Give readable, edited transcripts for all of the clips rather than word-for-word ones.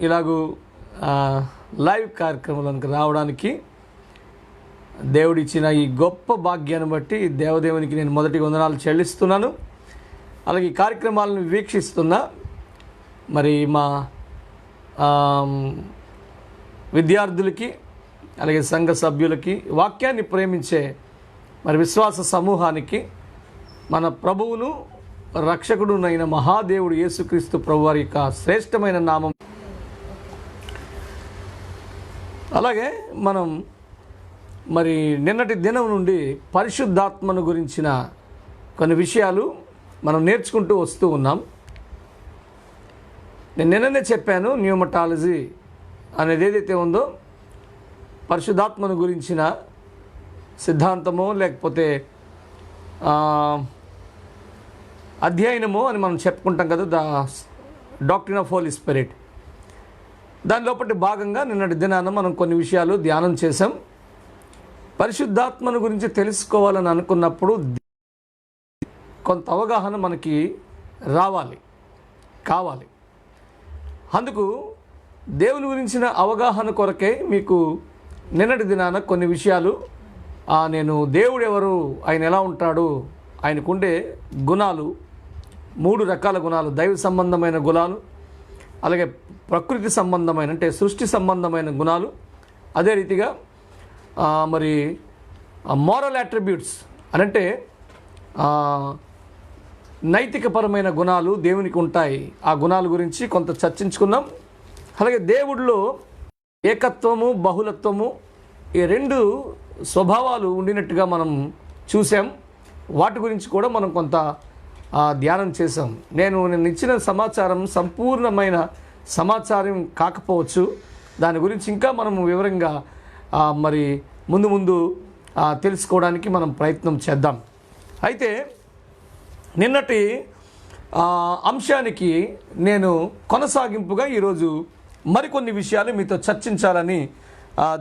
ఇలాగూ లైవ్ కార్యక్రమాలకు రావడానికి దేవుడిచ్చిన ఈ గొప్ప భాగ్యాన్ని బట్టి దేవదేవునికి నేను మొదటి వందనాలు చెల్లిస్తున్నాను. అలాగే ఈ కార్యక్రమాలను వీక్షిస్తున్న మరి మా విద్యార్థులకి, అలాగే సంఘ సభ్యులకి, వాక్యాన్ని ప్రేమించే మరి విశ్వాస సమూహానికి మన ప్రభువును రక్షకుడునైన మహాదేవుడు యేసుక్రీస్తు ప్రభువారి యొక్క శ్రేష్టమైన నామం. అలాగే మనం మరి నిన్నటి దినం నుండి పరిశుద్ధాత్మను గురించిన కొన్ని విషయాలు మనం నేర్చుకుంటూ వస్తూ ఉన్నాం. నేను నిన్ననే చెప్పాను, న్యూమటాలజీ అనేది ఏదైతే ఉందో పరిశుద్ధాత్మను గురించిన సిద్ధాంతమో లేకపోతే అధ్యయనమో అని మనం చెప్పుకుంటాం కదా, the doctrine of Holy Spirit. దాని లోపటి భాగంగా నిన్నటి దినాన మనం కొన్ని విషయాలు ధ్యానం చేసాం. పరిశుద్ధాత్మను గురించి తెలుసుకోవాలని అనుకున్నప్పుడు కొంత అవగాహన మనకి కావాలి. అందుకు దేవుని గురించిన అవగాహన కొరకే మీకు నిన్నటి దినాన కొన్ని విషయాలు నేను దేవుడు ఎవరు, ఆయన ఎలా ఉంటాడు, ఆయనకుండే గుణాలు, 3 రకాల గుణాలు, దైవ సంబంధమైన గుణాలు, అలాగే ప్రకృతి సంబంధమైన అంటే సృష్టి సంబంధమైన గుణాలు, అదే రీతిగా మరి మోరల్ అట్రిబ్యూట్స్ అనంటే నైతికపరమైన గుణాలు దేవునికి ఉంటాయి. ఆ గుణాల గురించి కొంత చర్చించుకున్నాం. అలాగే దేవుడిలో ఏకత్వము, బహుళత్వము, ఈ 2 స్వభావాలు ఉండినట్టుగా మనం చూసాం. వాటి గురించి కూడా మనం కొంత ధ్యానం చేసాం. నేను ఇచ్చిన సమాచారం సంపూర్ణమైన సమాచారం కాకపోవచ్చు. దాని గురించి ఇంకా మనం వివరంగా మరి ముందు తెలుసుకోవడానికి మనం ప్రయత్నం చేద్దాం. అయితే నిన్నటి అంశానికి నేను కొనసాగింపుగా ఈరోజు మరికొన్ని విషయాలు మీతో చర్చించాలని,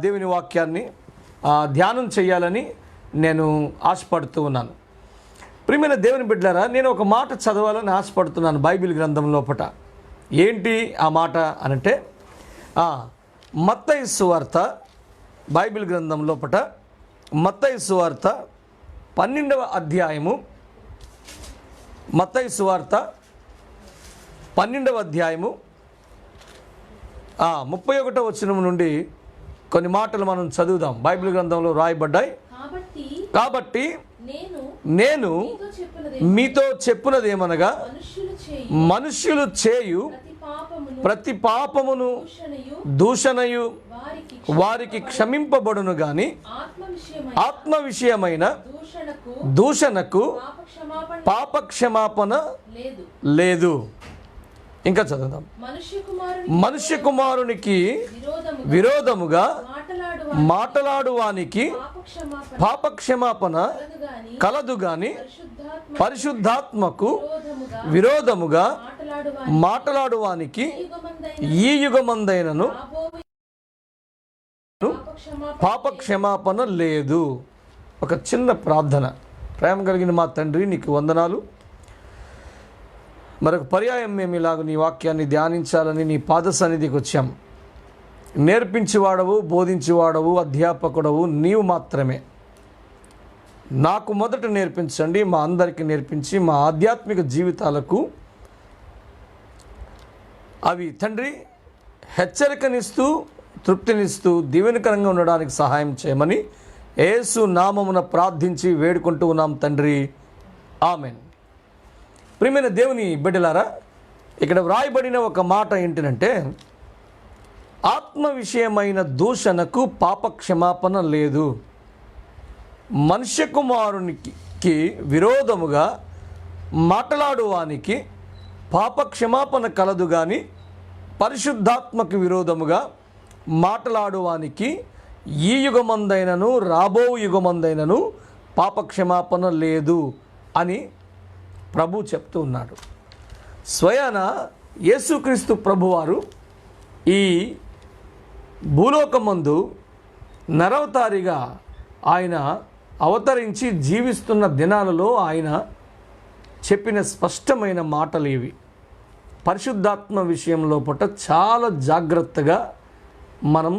దేవుని వాక్యాన్ని ధ్యానం చేయాలని నేను ఆశపడుతూ ఉన్నాను. ప్రియమైన దేవుని బిడ్డలారా, నేను ఒక మాట చదవాలని ఆశపడుతున్నాను బైబిల్ గ్రంథం లోపట. ఏంటి ఆ మాట అనంటే మత్తయి సువార్త, బైబిల్ గ్రంథం లోపట మత్తయి సువార్త 12వ అధ్యాయము, మత్తయి సువార్త 12వ అధ్యాయము 31వ వచనం నుండి కొన్ని మాటలు మనం చదువుదాం. బైబిల్ గ్రంథంలో రాయబడ్డాయి. కాబట్టి నేను మీతో చెప్పునదేమనగా, మనుష్యులు చేయు ప్రతి పాపమును దూషణయు వారికి క్షమింపబడును గాని ఆత్మ విషయమైన దూషణకు పాపక్షమాపణ లేదు. ఇంకా చదువుదాం. మనుష్య కుమారునికి విరోధముగా మాటలాడువానికి పాపక్షమాపణ కలదు గాని పరిశుద్ధాత్మకు విరోధముగా మాటలాడువానికి ఈ యుగమందైనను పాపక్షమాపణ లేదు. ఒక చిన్న ప్రార్థన. ప్రేమ కలిగిన మా తండ్రి, నీకు వందనాలు. మరొక పర్యాయం మేము ఇలాగ నీ వాక్యాన్ని ధ్యానించాలని నీ పాద సన్నిధికి వచ్చాం. నేర్పించేవాడవు, బోధించేవాడవు, అధ్యాపకుడవు నీవు మాత్రమే. నాకు మొదట నేర్పించండి, మా అందరికీ నేర్పించి మా ఆధ్యాత్మిక జీవితాలకు అవి తండ్రి హెచ్చరికనిస్తూ, తృప్తినిస్తూ, దీవెనకరంగా ఉండడానికి సహాయం చేయమని యేసు నామమున ప్రార్థించి వేడుకుంటూ ఉన్నాం తండ్రి, ఆమెన్. ప్రియమైన దేవుని బిడ్డలారా, ఇక్కడ వ్రాయబడిన ఒక మాట ఏంటంటే, ఆత్మ విషయమైన దూషణకు పాపక్షమాపణ లేదు. మనుష్య కుమారునికి విరోధముగా మాట్లాడువానికి పాపక్షమాపణ కలదు గాని పరిశుద్ధాత్మకు విరోధముగా మాట్లాడువానికి ఈ యుగమందైనను రాబో యుగమందైనను పాపక్షమాపణ లేదు అని ప్రభు చెప్తూ ఉన్నాడు. స్వయాన యేసుక్రీస్తు ప్రభువారు ఈ భూలోకమందు నరవతారిగా ఆయన అవతరించి జీవిస్తున్న దినాలలో ఆయన చెప్పిన స్పష్టమైన మాటలు ఇవి. పరిశుద్ధాత్మ విషయం లోపల చాలా జాగ్రత్తగా మనం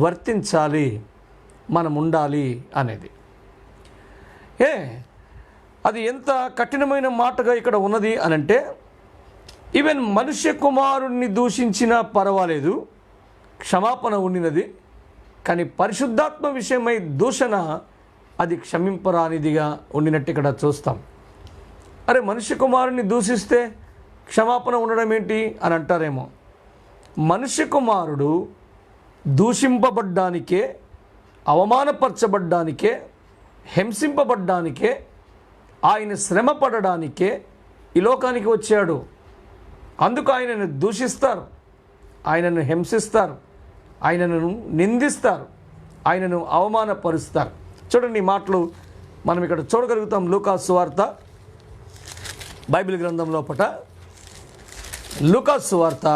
వర్తించాలి, మనం ఉండాలి అనేది. అది ఎంత కఠినమైన మాటగా ఇక్కడ ఉన్నది అనంటే, ఈవెన్ మనుష్య కుమారుణ్ణి దూషించినా పర్వాలేదు, క్షమాపణ ఉండినది. కానీ పరిశుద్ధాత్మ విషయమై దూషణ అది క్షమింపరానిదిగా ఉండినట్టు ఇక్కడ చూస్తాం. అరే, మనుష్య కుమారుణ్ణి దూషిస్తే క్షమాపణ ఉండడం ఏంటి అని అంటారేమో. మనుష్య కుమారుడు దూషింపబడ్డానికే, అవమానపరచబడ్డానికే, హింసింపబడ్డానికే, ఆయన శ్రమ పడడానికే ఈ లోకానికి వచ్చాడు. అందుకు ఆయనను దూషిస్తారు, ఆయనను హింసిస్తారు, ఆయనను నిందిస్తారు, ఆయనను అవమానపరుస్తారు. చూడండి, ఈ మాటలు మనం ఇక్కడ చూడగలుగుతాం. లూకాసు సువార్త బైబిల్ గ్రంథం లోపట లూకాసు సువార్త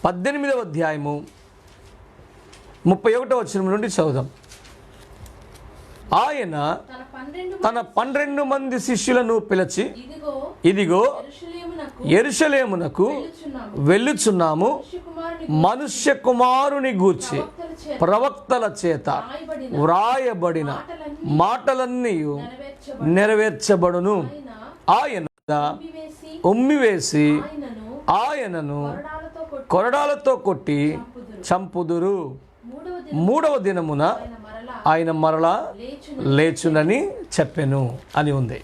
18వ అధ్యాయము 31వ వచనం నుండి చదువుదాం. ఆయన తన 12 మంది శిష్యులను పిలిచి, ఇదిగో యెరూషలేమునకు వెళ్ళుచున్నాము, మనుష్య కుమారుని గూర్చి ప్రవక్తల చేత వ్రాయబడిన మాటలన్నీ నెరవేర్చబడును. ఆయన ఉమ్మివేసి ఆయనను కొరడాలతో కొట్టి చంపుదురు. 3వ దినమున ఆయన మరలా లేచునని చెప్పెను అని ఉంది.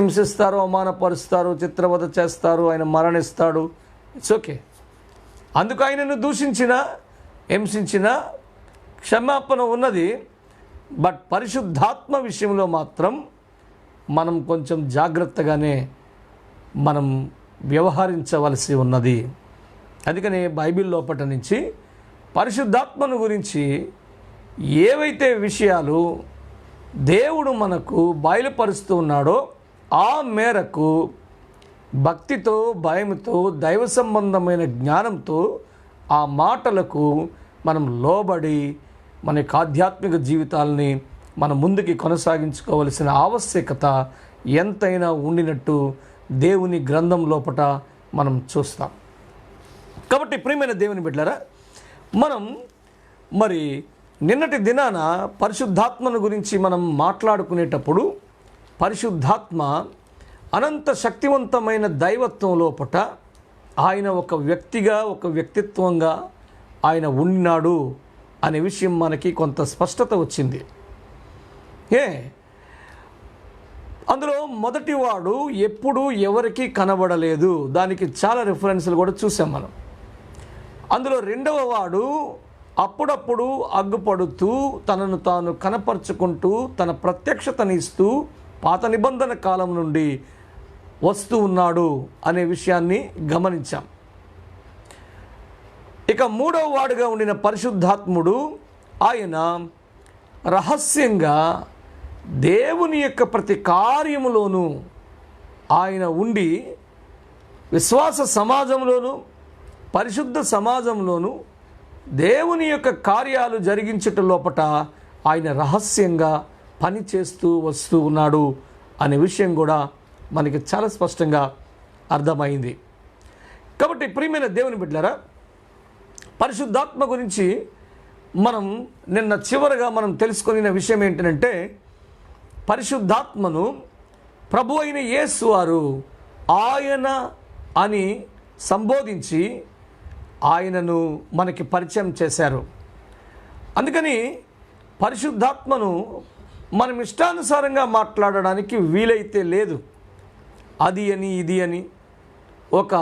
హింసిస్తారు, అవమానపరుస్తారు, చిత్రవద చేస్తారు, ఆయన మరణిస్తాడు. It's okay. అందుకు ఆయనను దూషించిన, హింసించిన క్షమాపణ ఉన్నది. బట్ పరిశుద్ధాత్మ విషయంలో మాత్రం మనం కొంచెం జాగ్రత్తగానే మనం వ్యవహరించవలసి ఉన్నది. అందుకనే బైబిల్ లోపట నుంచి పరిశుద్ధాత్మను గురించి ఏవైతే విషయాలు దేవుడు మనకు బయలుపరుస్తూ ఉన్నాడో ఆ మేరకు భక్తితో, భయంతో, దైవ సంబంధమైన జ్ఞానంతో ఆ మాటలకు మనం లోబడి మన యొక్క ఆధ్యాత్మిక జీవితాలని మనం ముందుకి కొనసాగించుకోవలసిన ఆవశ్యకత ఎంతైనా ఉండినట్టు దేవుని గ్రంథం లోపట మనం చూస్తాం. కాబట్టి ప్రియమైన దేవుని బిడ్డలారా, మనం మరి నిన్నటి దినాన పరిశుద్ధాత్మను గురించి మనం మాట్లాడుకునేటప్పుడు పరిశుద్ధాత్మ అనంత శక్తివంతమైన దైవత్వం లోపట ఆయన ఒక వ్యక్తిగా, ఒక వ్యక్తిత్వంగా ఆయన ఉన్నాడు అనే విషయం మనకి కొంత స్పష్టత వచ్చింది. అందులో మొదటివాడు ఎప్పుడు ఎవరికి కనబడలేదు, దానికి చాలా రిఫరెన్స్లు కూడా చూసాం మనం. అందులో రెండవ వాడు అప్పుడప్పుడు అగ్గుపడుతూ తనను తాను కనపరుచుకుంటూ తన ప్రత్యక్షతని ఇస్తూ పాత నిబంధన కాలం నుండి వస్తూ ఉన్నాడు అనే విషయాన్ని గమనించాం. ఇక మూడవ వాడుగా ఉండిన పరిశుద్ధాత్ముడు ఆయన రహస్యంగా దేవుని యొక్క ప్రతి కార్యములోనూ ఆయన ఉండి విశ్వాస సమాజంలోనూ పరిశుద్ధ సమాజంలోనూ దేవుని యొక్క కార్యాలు జరిగించట లోపట ఆయన రహస్యంగా పని చేస్తూ వస్తూ ఉన్నాడు అనే విషయం కూడా మనకి చాలా స్పష్టంగా అర్థమైంది. కాబట్టి ప్రియమైన దేవుని బిడ్డలారా, పరిశుద్ధాత్మ గురించి మనం నిన్న చివరగా మనం తెలుసుకున్న విషయం ఏంటంటే, పరిశుద్ధాత్మను ప్రభు అయిన యేసు వారు ఆయన అని సంబోధించి ఆయనను మనకి పరిచయం చేశారు. అందుకని పరిశుద్ధాత్మను మనం ఇష్టానుసారంగా మాట్లాడడానికి వీలైతే లేదు. అది అని ఇది అని ఒక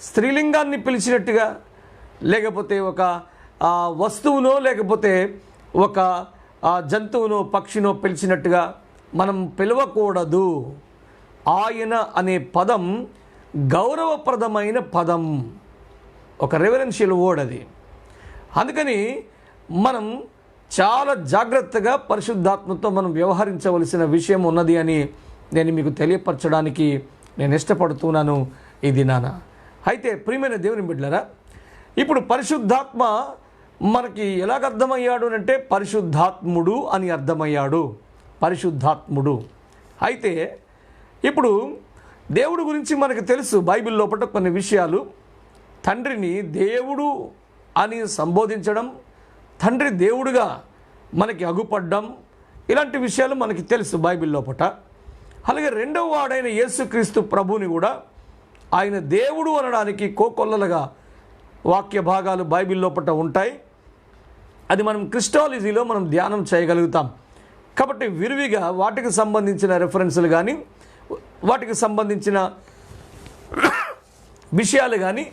స్త్రీలింగాన్ని పిలిచినట్టుగా, లేకపోతే ఒక వస్తువునో, లేకపోతే ఒక జంతువునో, పక్షినో పిలిచినట్టుగా మనం పిలవకూడదు. ఆయన అనే పదం గౌరవప్రదమైన పదం, ఒక రెవరెన్షియల్ వర్డ్ అది. అందుకని మనం చాలా జాగ్రత్తగా పరిశుద్ధాత్మతో మనం వ్యవహరించవలసిన విషయం ఉన్నది అని నేను మీకు తెలియపరచడానికి నేను ఇష్టపడుతున్నాను ఈ దినాన. అయితే ప్రియమైన దేవుని బిడ్డలారా, ఇప్పుడు పరిశుద్ధాత్మ మనకి ఎలాగ అర్థమయ్యాడు అంటే పరిశుద్ధాత్ముడు అని అర్థమయ్యాడు. పరిశుద్ధాత్ముడు. అయితే ఇప్పుడు దేవుడి గురించి మనకు తెలుసు, బైబిల్ లోపల కొన్ని విషయాలు తండ్రిని దేవుడు అని సంబోధించడం, తండ్రి దేవుడుగా మనకి అగుపడ్డం, ఇలాంటి విషయాలు మనకి తెలుసు బైబిల్ లోపట. అలాగే రెండవ వాడైన యేసుక్రీస్తు ప్రభుని కూడా ఆయన దేవుడు అనడానికి కోకొల్లలుగా వాక్య భాగాలు బైబిల్ లోపట ఉంటాయి. అది మనం క్రిస్టాలజీలో మనం ధ్యానం చేయగలుగుతాం. కాబట్టి విరివిగా వాటికి సంబంధించిన రెఫరెన్సులు కానీ వాటికి సంబంధించిన విషయాలు కానీ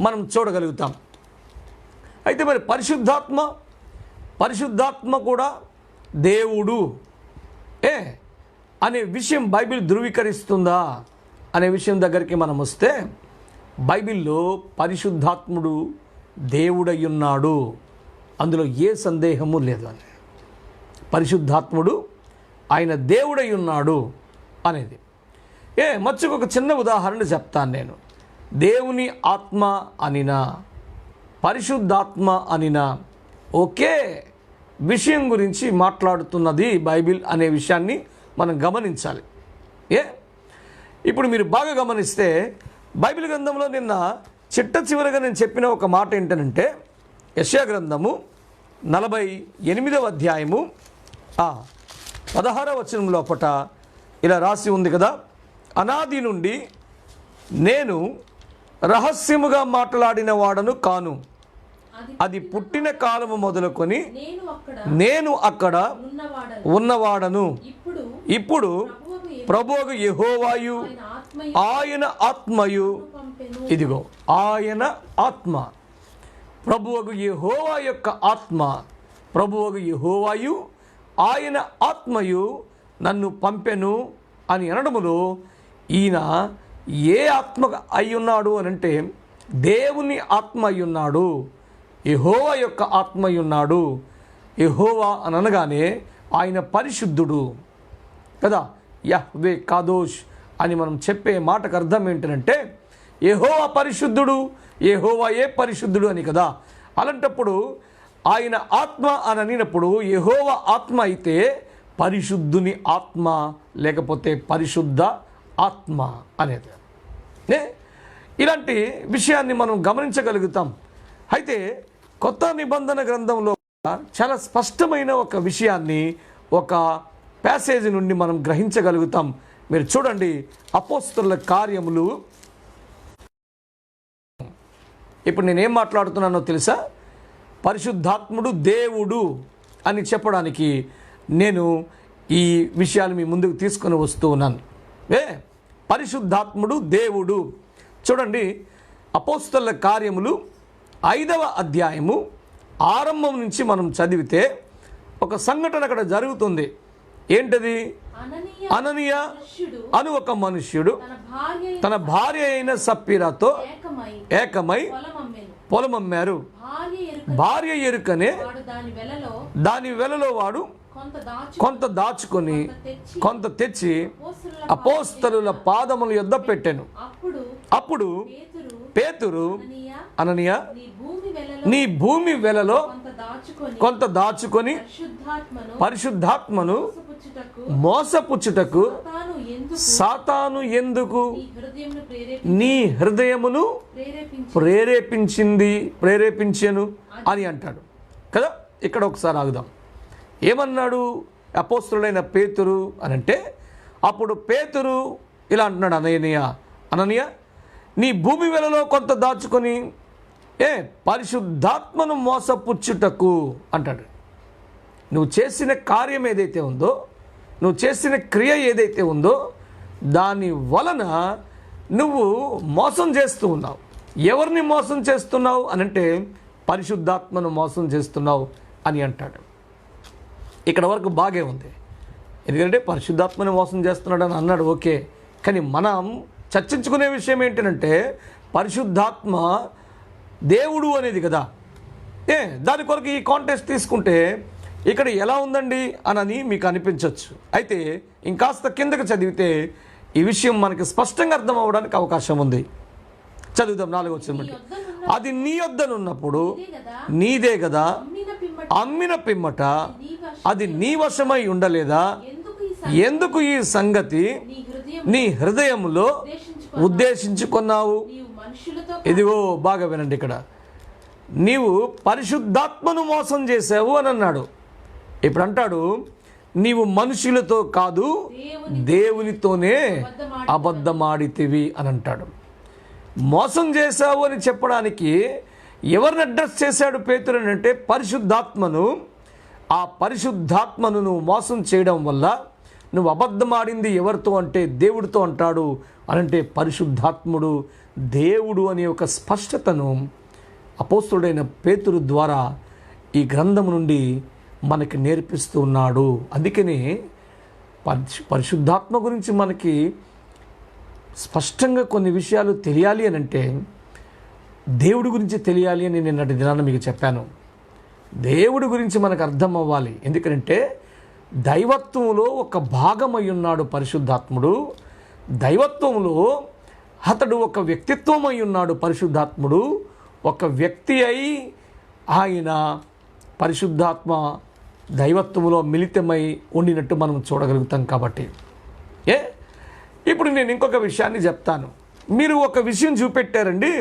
మనం చూడగలుగుతాం. అయితే మరి పరిశుద్ధాత్మ కూడా దేవుడు అనే విషయం బైబిల్ ధృవీకరిస్తుందా అనే విషయం దగ్గరికి మనం వస్తే, బైబిల్లో పరిశుద్ధాత్ముడు దేవుడయ్యున్నాడు, అందులో ఏ సందేహము లేదు అని. పరిశుద్ధాత్ముడు ఆయన దేవుడై ఉన్నాడు అనేది మచ్చుకు ఒక చిన్న ఉదాహరణ చెప్తాను నేను. దేవుని ఆత్మ అనినా పరిశుద్ధాత్మ అనినా ఒకే విషయం గురించి మాట్లాడుతున్నది బైబిల్ అనే విషయాన్ని మనం గమనించాలి. ఇప్పుడు మీరు బాగా గమనిస్తే బైబిల్ గ్రంథంలో నిన్న చిట్ట చివరిగా నేను చెప్పిన ఒక మాట ఏంటనంటే, యెషయా గ్రంథము 48వ అధ్యాయము 16వ వచనం లోపట ఇలా రాసి ఉంది కదా, అనాది నుండి నేను రహస్యముగా మాట్లాడిన వాడను కాను, అది పుట్టిన కాలము మొదలుకొని నేను అక్కడ ఉన్నవాడను. ఇప్పుడు ప్రభువు యెహోవాయు ఆయన ఆత్మయు, ఇదిగో ఆయన ఆత్మ, ప్రభువు యెహోవా యొక్క ఆత్మ, ప్రభువు యెహోవాయు ఆయన ఆత్మయు నన్ను పంపెను అని అనడములో ఈయన ఏ ఆత్మ అయి ఉన్నాడు అని అంటే దేవుని ఆత్మ అయి ఉన్నాడు, యెహోవా యొక్క ఆత్మ అయి ఉన్నాడు. యెహోవా అని అనగానే ఆయన పరిశుద్ధుడు కదా, యహ్వే కాదోష్ అని మనం చెప్పే మాటకు అర్థం ఏంటంటే యెహోవా పరిశుద్ధుడు, యెహోవాయే పరిశుద్ధుడు అని కదా. అలాంటప్పుడు ఆయన ఆత్మ అని అనినప్పుడు యెహోవా ఆత్మ అయితే పరిశుద్ధుని ఆత్మ, లేకపోతే పరిశుద్ధ ఆత్మ అనేది ఇలాంటి విషయాన్ని మనం గమనించగలుగుతాం. అయితే కొత్త నిబంధన గ్రంథంలో చాలా స్పష్టమైన ఒక విషయాన్ని ఒక ప్యాసేజ్ నుండి మనం గ్రహించగలుగుతాం. మీరు చూడండి, అపోస్తలుల కార్యములు. ఇప్పుడు నేనేం మాట్లాడుతున్నానో తెలుసా? పరిశుద్ధాత్ముడు దేవుడు అని చెప్పడానికి నేను ఈ విషయాలు మీ ముందుకు తీసుకొని వస్తూ ఉన్నాను. పరిశుద్ధాత్ముడు దేవుడు. చూడండి, అపోస్తలుల కార్యములు 5వ అధ్యాయము ఆరంభం నుంచి మనం చదివితే ఒక సంఘటన అక్కడ జరుగుతుంది. ఏంటది? అననీయ అను ఒక మనుష్యుడు తన భార్య అయిన సప్పీరాతో ఏకమై పొలమమ్మారు. భార్య ఎరుకనే దాని వెలలో వాడు కొంత దాచుకొని కొంత తెచ్చి అపోస్తలుల పాదముల యొద్ద పెట్టెను. అప్పుడు పేతురు, అననీయ, నీ భూమి వెలలో కొంత దాచుకొని పరిశుద్ధాత్మను మోసపుచ్చుటకు సాతాను ఎందుకు నీ హృదయమును ప్రేరేపించెను అని అంటాడు కదా. ఇక్కడ ఒకసారి ఆగుదాం. ఏమన్నాడు అపోస్తలుడైన పేతురు అని అంటే, అప్పుడు పేతురు ఇలా అంటున్నాడు, అననీయ నీ భూమి వెలలో కొంత దాచుకొని పరిశుద్ధాత్మను మోసపుచ్చుటకు అంటాడు. నువ్వు చేసిన కార్యం ఏదైతే ఉందో, నువ్వు చేసిన క్రియ ఏదైతే ఉందో, దాని వలన నువ్వు మోసం చేస్తూ ఉన్నావు. ఎవరిని మోసం చేస్తున్నావు అనంటే పరిశుద్ధాత్మను మోసం చేస్తున్నావు అని అంటాడు. ఇక్కడ వరకు బాగే ఉంది, ఎందుకంటే పరిశుద్ధాత్మని మోసం చేస్తున్నాడు అని అన్నాడు, ఓకే. కానీ మనం చర్చించుకునే విషయం ఏంటంటే పరిశుద్ధాత్మ దేవుడు అనేది కదా. దాని కొరకు ఈ కాంటెక్స్ట్ తీసుకుంటే ఇక్కడ ఎలా ఉందండి అని మీకు అనిపించవచ్చు. అయితే ఇంకాస్త కిందకి చదివితే ఈ విషయం మనకి స్పష్టంగా అర్థం అవ్వడానికి అవకాశం ఉంది. చదువుదాం 4వ వచనం. అది నీ వద్దనున్నప్పుడు నీదే కదా, అమ్మిన పిమ్మట అది నీ వశమై ఉండలేదా? ఎందుకు ఈ సంగతి నీ హృదయంలో ఉద్దేశించుకున్నావు? మనుషులతో ఇదిగో బాగా వినండి, ఇక్కడ నీవు పరిశుద్ధాత్మను మోసం చేసావు అని అన్నాడు. ఇప్పుడు అంటాడు నీవు మనుషులతో కాదు దేవునితోనే అబద్ధమాడితివి అని అంటాడు. మోసం చేశావు అని చెప్పడానికి ఎవరిని అడ్రస్ చేశాడు పేతురు అంటే పరిశుద్ధాత్మను. ఆ పరిశుద్ధాత్మను నువ్వు మోసం చేయడం వల్ల నువ్వు అబద్ధమాడింది ఎవరితో అంటే దేవుడితో అంటాడు అని. అంటే పరిశుద్ధాత్ముడు దేవుడు అనే ఒక స్పష్టతను అపోస్తుడైన పేతురు ద్వారా ఈ గ్రంథం నుండి మనకి నేర్పిస్తూ ఉన్నాడు. అందుకనే పరిశుద్ధాత్మ గురించి మనకి స్పష్టంగా కొన్ని విషయాలు తెలియాలి అని అంటే దేవుడి గురించి తెలియాలి అని నిన్నటి దినాన మీకు చెప్పాను. దేవుడి గురించి మనకు అర్థం అవ్వాలి. ఎందుకంటే దైవత్వంలో ఒక భాగమై ఉన్నాడు పరిశుద్ధాత్ముడు. దైవత్వంలో అతడు ఒక వ్యక్తిత్వం అయి ఉన్నాడు పరిశుద్ధాత్ముడు. ఒక వ్యక్తి అయి ఆయన పరిశుద్ధాత్మ దైవత్వంలో మిళితమై ఉండినట్టు మనం చూడగలుగుతాం. కాబట్టి ఇప్పుడు నేను ఇంకొక విషయాన్ని చెప్తాను. మీరు ఒక విషయం చూపెట్టారండి.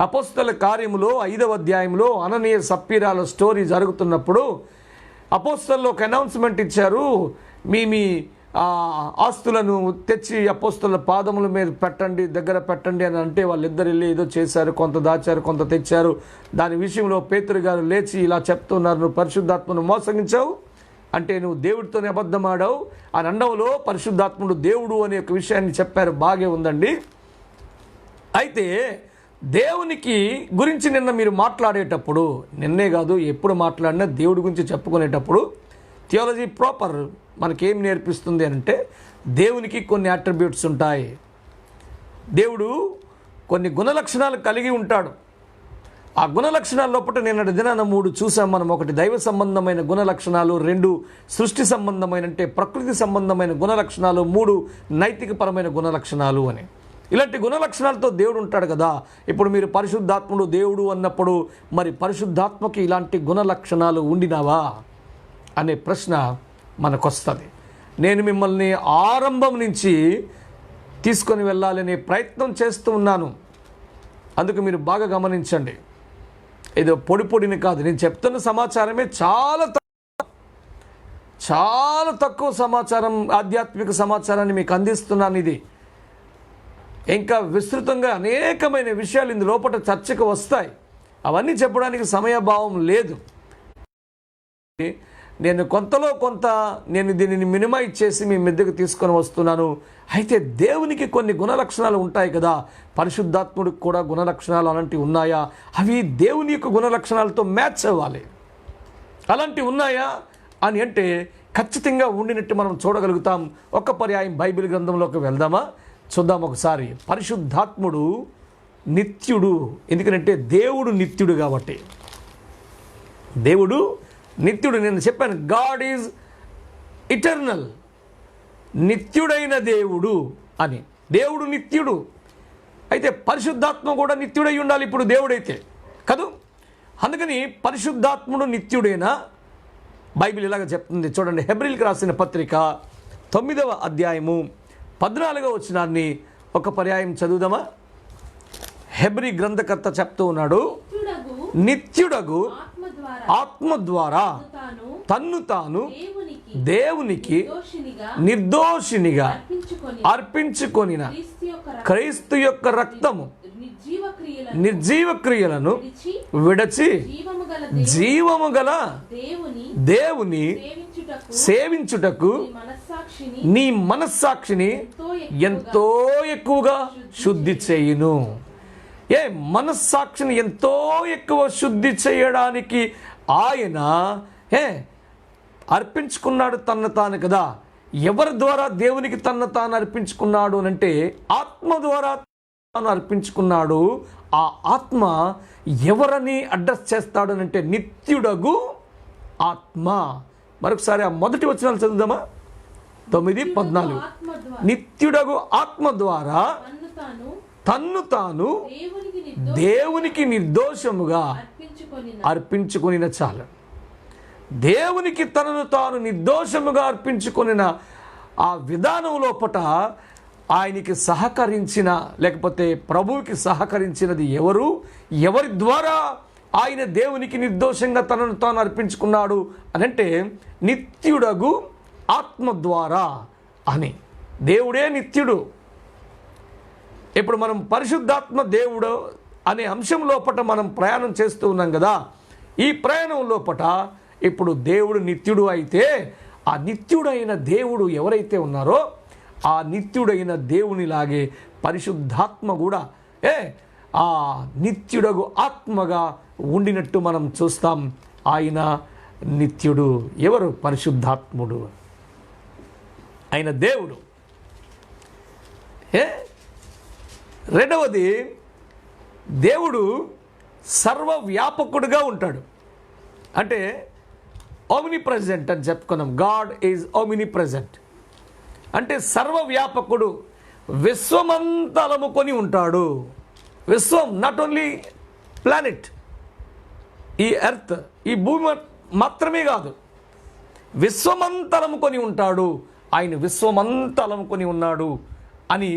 అపోస్తల కార్యములో 5వ అధ్యాయంలో అననీయ సప్పీరాల స్టోరీ జరుగుతున్నప్పుడు అపోస్తల్లో ఒక అనౌన్స్మెంట్ ఇచ్చారు. మీ ఆస్తులను తెచ్చి అపోస్తల పాదముల మీద పెట్టండి, దగ్గర పెట్టండి అని అంటే వాళ్ళిద్దరు వెళ్ళి ఏదో చేశారు, కొంత దాచారు, కొంత తెచ్చారు. దాని విషయంలో పేతురు గారు లేచి ఇలా చెప్తున్నారు, నువ్వు పరిశుద్ధాత్మను మోసగించావు అంటే నువ్వు దేవుడితోనే అబద్ధం ఆడావు అని అండంలో పరిశుద్ధాత్ముడు దేవుడు అనే ఒక విషయాన్ని చెప్పారు. బాగే ఉందండి. అయితే దేవునికి గురించి నిన్న మీరు మాట్లాడేటప్పుడు, నిన్నే కాదు ఎప్పుడు మాట్లాడినా దేవుడి గురించి చెప్పుకునేటప్పుడు థియాలజీ ప్రాపర్ మనకేం నేర్పిస్తుంది అంటే దేవునికి కొన్ని అట్రిబ్యూట్స్ ఉంటాయి. దేవుడు కొన్ని గుణలక్షణాలు కలిగి ఉంటాడు. ఆ గుణలక్షణాల లోపల నిన్నటి దినాన 3 చూసాం మనం. ఒకటి దైవ సంబంధమైన గుణలక్షణాలు, 2 సృష్టి సంబంధమైన అంటే ప్రకృతి సంబంధమైన గుణలక్షణాలు, 3 నైతికపరమైన గుణలక్షణాలు అని. ఇలాంటి గుణలక్షణాలతో దేవుడు ఉంటాడు కదా. ఇప్పుడు మీరు పరిశుద్ధాత్ముడు దేవుడు అన్నప్పుడు మరి పరిశుద్ధాత్మకి ఇలాంటి గుణలక్షణాలు ఉండినావా అనే ప్రశ్న మనకొస్తుంది. నేను మిమ్మల్ని ఆరంభం నుంచి తీసుకొని వెళ్ళాలనే ప్రయత్నం చేస్తూ ఉన్నాను. అందుకు మీరు బాగా గమనించండి. ఏదో పొడిని కాదు, నేను చెప్తున్న సమాచారమే చాలా తక్కువ సమాచారం, ఆధ్యాత్మిక సమాచారాన్ని మీకు అందిస్తున్నాను. ఇది ఇంకా విస్తృతంగా అనేకమైన విషయాలు ఇందు లోపల చర్చకు వస్తాయి. అవన్నీ చెప్పడానికి సమయభావం లేదు. నేను కొంతలో కొంత నేను దీనిని మినిమైజ్ చేసి మీ మెద్దకు తీసుకొని వస్తున్నాను. అయితే దేవునికి కొన్ని గుణలక్షణాలు ఉంటాయి కదా, పరిశుద్ధాత్ముడికి కూడా గుణలక్షణాలు అలాంటివి ఉన్నాయా? అవి దేవుని యొక్క గుణలక్షణాలతో మ్యాచ్ అవ్వాలి. అలాంటివి ఉన్నాయా అని అంటే ఖచ్చితంగా ఉండినట్టు మనం చూడగలుగుతాం. ఒక్క పర్యాయం బైబిల్ గ్రంథంలోకి వెళ్దామా? చూద్దాం ఒకసారి. పరిశుద్ధాత్ముడు నిత్యుడు. ఎందుకంటే దేవుడు నిత్యుడు కాబట్టి. దేవుడు నిత్యుడు. నేను చెప్పాను, గాడ్ ఈజ్ ఇటర్నల్, నిత్యుడైన దేవుడు అని. దేవుడు నిత్యుడు. అయితే పరిశుద్ధాత్మ కూడా నిత్యుడై ఉండాలి ఇప్పుడు దేవుడైతే కదూ. అందుకని పరిశుద్ధాత్ముడు నిత్యుడేనా? బైబిల్ ఇలాగ చెప్తుంది చూడండి. హెబ్రీయులకు రాసిన పత్రిక 9వ అధ్యాయము 14వ వచనాన్ని ఒక పర్యాయం చదువుదామా? హెబ్రీ గ్రంథకర్త చెప్తూ ఉన్నాడు, నిత్యుడగు ఆత్మ ద్వారా తన్ను తాను దేవునికి నిర్దోషినిగా అర్పించుకొనిన క్రీస్తు యొక్క రక్తము నిర్జీవ క్రియలను విడచి జీవము గల దేవుని సేవించుటకు నీ మనస్సాక్షిని ఎంతో ఎక్కువగా శుద్ధి చేయును. మనస్సాక్షిని ఎంతో ఎక్కువ శుద్ధి చేయడానికి ఆయన అర్పించుకున్నాడు తన్ను తాను కదా. ఎవరి ద్వారా దేవునికి తన్ను తాను అర్పించుకున్నాడు అంటే ఆత్మ ద్వారా తాను అర్పించుకున్నాడు. ఆ ఆత్మ ఎవరని అడ్రస్ చేస్తాడు అంటే నిత్యుడగు ఆత్మ. మరొకసారి ఆ మొదటి వచనాలు చదువుదామా? 9:14. నిత్యుడగు ఆత్మ ద్వారా తన్ను తాను దేవునికి నిర్దోషముగా అర్పించుకొనిన చాలు. దేవునికి తనను తాను నిర్దోషముగా అర్పించుకొనిన ఆ విధానం లోపట ఆయనకి సహకరించిన లేకపోతే ప్రభువుకి సహకరించినది ఎవరు, ఎవరి ద్వారా ఆయన దేవునికి నిర్దోషంగా తనను తాను అర్పించుకున్నాడు అనంటే నిత్యుడగు ఆత్మ ద్వారా అని. దేవుడే నిత్యుడు. ఇప్పుడు మనం పరిశుద్ధాత్మ దేవుడు అనే అంశం లోపట మనం ప్రయాణం చేస్తూ ఉన్నాం కదా. ఈ ప్రయాణం లోపట ఇప్పుడు దేవుడు నిత్యుడు అయితే ఆ నిత్యుడైన దేవుడు ఎవరైతే ఉన్నారో ఆ నిత్యుడైన దేవునిలాగే పరిశుద్ధాత్మ కూడా ఆ నిత్యుడగు ఆత్మగా ఉండినట్టు మనం చూస్తాం. ఆయన నిత్యుడు. ఎవరు? పరిశుద్ధాత్ముడు. ఆయన దేవుడు. రెండవది, దేవుడు సర్వవ్యాపకుడుగా ఉంటాడు. అంటే ఓమిని ప్రెజెంట్ అని చెప్పుకున్నాం. గాడ్ ఈజ్ ఓమిని ప్రెజెంట్ అంటే సర్వవ్యాపకుడు, విశ్వమంతా అలముకొని ఉంటాడు. విశ్వం నాట్ ఓన్లీ ప్లానెట్, ఈ ఎర్త్, ఈ భూమి మాత్రమే కాదు, విశ్వమంతా అలముకొని ఉంటాడు. ఆయన విశ్వమంతా అలముకొని ఉన్నాడు అని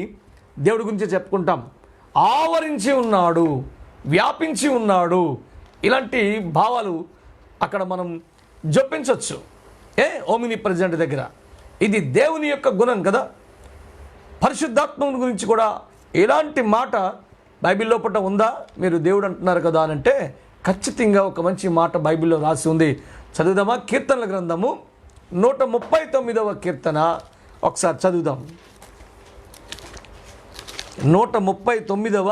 దేవుడి గురించి చెప్పుకుంటాం. ఆవరించి ఉన్నాడు, వ్యాపించి ఉన్నాడు, ఇలాంటి భావాలు అక్కడ మనం జొప్పించవచ్చు ఓమిని ప్రెజెంట్ దగ్గర. ఇది దేవుని యొక్క గుణం కదా. పరిశుద్ధాత్మ గురించి కూడా ఎలాంటి మాట బైబిల్ లోపల ఉందా? మీరు దేవుడు అంటున్నారు కదా అని అంటే ఖచ్చితంగా ఒక మంచి మాట బైబిల్లో రాసి ఉంది. చదువుదామా? కీర్తనల గ్రంథము 139వ కీర్తన ఒకసారి చదువుదాం. 139వ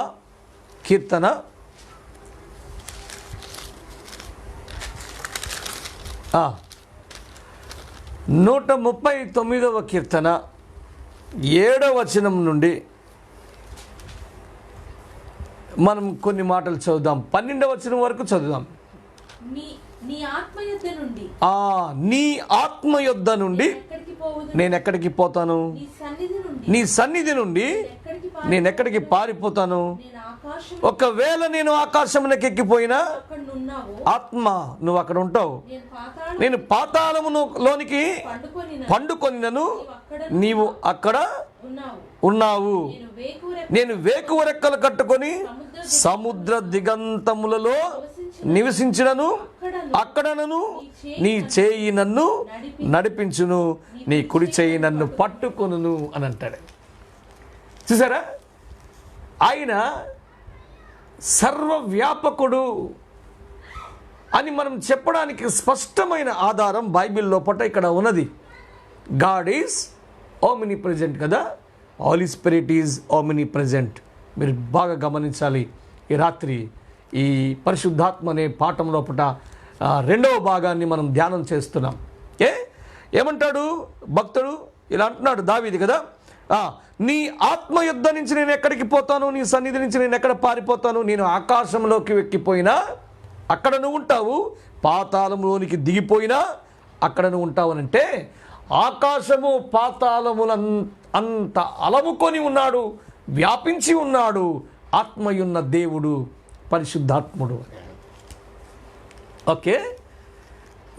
కీర్తన 139వ కీర్తన 7వ వచనం నుండి మనం కొన్ని మాటలు చదువుదాం. 12వ వచనం వరకు చదువుదాం. నీ ఆత్మ యొద్ద నుండి నేను ఎక్కడికి పోతాను? నీ సన్నిధి నుండి నేను ఎక్కడికి పారిపోతాను? ఒకవేళ నేను ఆకాశమునకు ఎక్కిపోయినా ఆత్మ నువ్వు అక్కడ ఉంటావు. నేను పాతాళములోనికి పండుకొనినను నీవు అక్కడ ఉన్నావు. నేను వేకువ రెక్కలు కట్టుకొని సముద్ర దిగంతములలో నివసించినను అక్కడనను నీ చేయి నన్ను నడిపించును, నీ కుడి చేయి నన్ను పట్టుకొనును అని అంటాడు. చూసారా? ఆయన సర్వవ్యాపకుడు అని మనం చెప్పడానికి స్పష్టమైన ఆధారం బైబిల్ లోపల ఇక్కడ ఉన్నది. గాడ్ ఈజ్ ఓమిని ప్రెజెంట్ కదా. Holy Spirit is omnipresent. మీరు బాగా గమనించాలి. ఈ రాత్రి ఈ పరిశుద్ధాత్మ అనే పాఠం లోపల రెండవ భాగాన్ని మనం ధ్యానం చేస్తున్నాం. ఏమంటాడు భక్తుడు? ఇలా అంటున్నాడు దావీదు కదా, నీ ఆత్మ యుద్ధ నుంచి నేను ఎక్కడికి పోతాను? నీ సన్నిధి నుంచి నేను ఎక్కడ పారిపోతాను? నేను ఆకాశంలోకి ఎక్కిపోయినా అక్కడ నువ్వు ఉంటావు, పాతాళంలోనికి దిగిపోయినా అక్కడ నువ్వు ఉంటావు అంటే ఆకాశము పాతాళముల అంత అలముకొని ఉన్నాడు, వ్యాపించి ఉన్నాడు ఆత్మయున్న దేవుడు పరిశుద్ధాత్ముడు. ఓకే,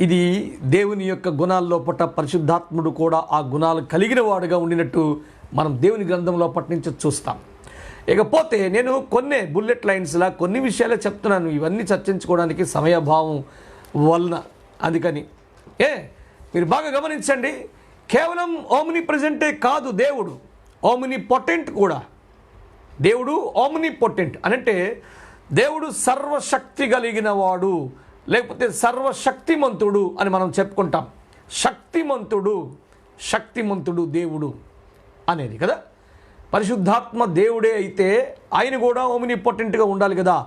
ఇది దేవుని యొక్క గుణాల లోపల పరిశుద్ధాత్ముడు కూడా ఆ గుణాలు కలిగిన వాడుగా ఉండినట్టు మనం దేవుని గ్రంథం లోపల నుంచి చూస్తాం. ఇకపోతే నేను కొన్ని బుల్లెట్ లైన్స్లా కొన్ని విషయాలే చెప్తున్నాను, ఇవన్నీ చర్చించుకోవడానికి సమయభావం వలన. అందుకని మీరు బాగా గమనించండి. కేవలం ఓమిని ప్రెజెంటే కాదు దేవుడు, ఓమిని పొటెంట్ కూడా. దేవుడు ఓమిని పొటెంట్ అనంటే దేవుడు సర్వశక్తి కలిగిన వాడు, లేకపోతే సర్వశక్తిమంతుడు అని మనం చెప్పుకుంటాం. శక్తిమంతుడు దేవుడు అనేది కదా. పరిశుద్ధాత్మ దేవుడే అయితే ఆయన కూడా ఓమిని పొటెంట్గా ఉండాలి కదా.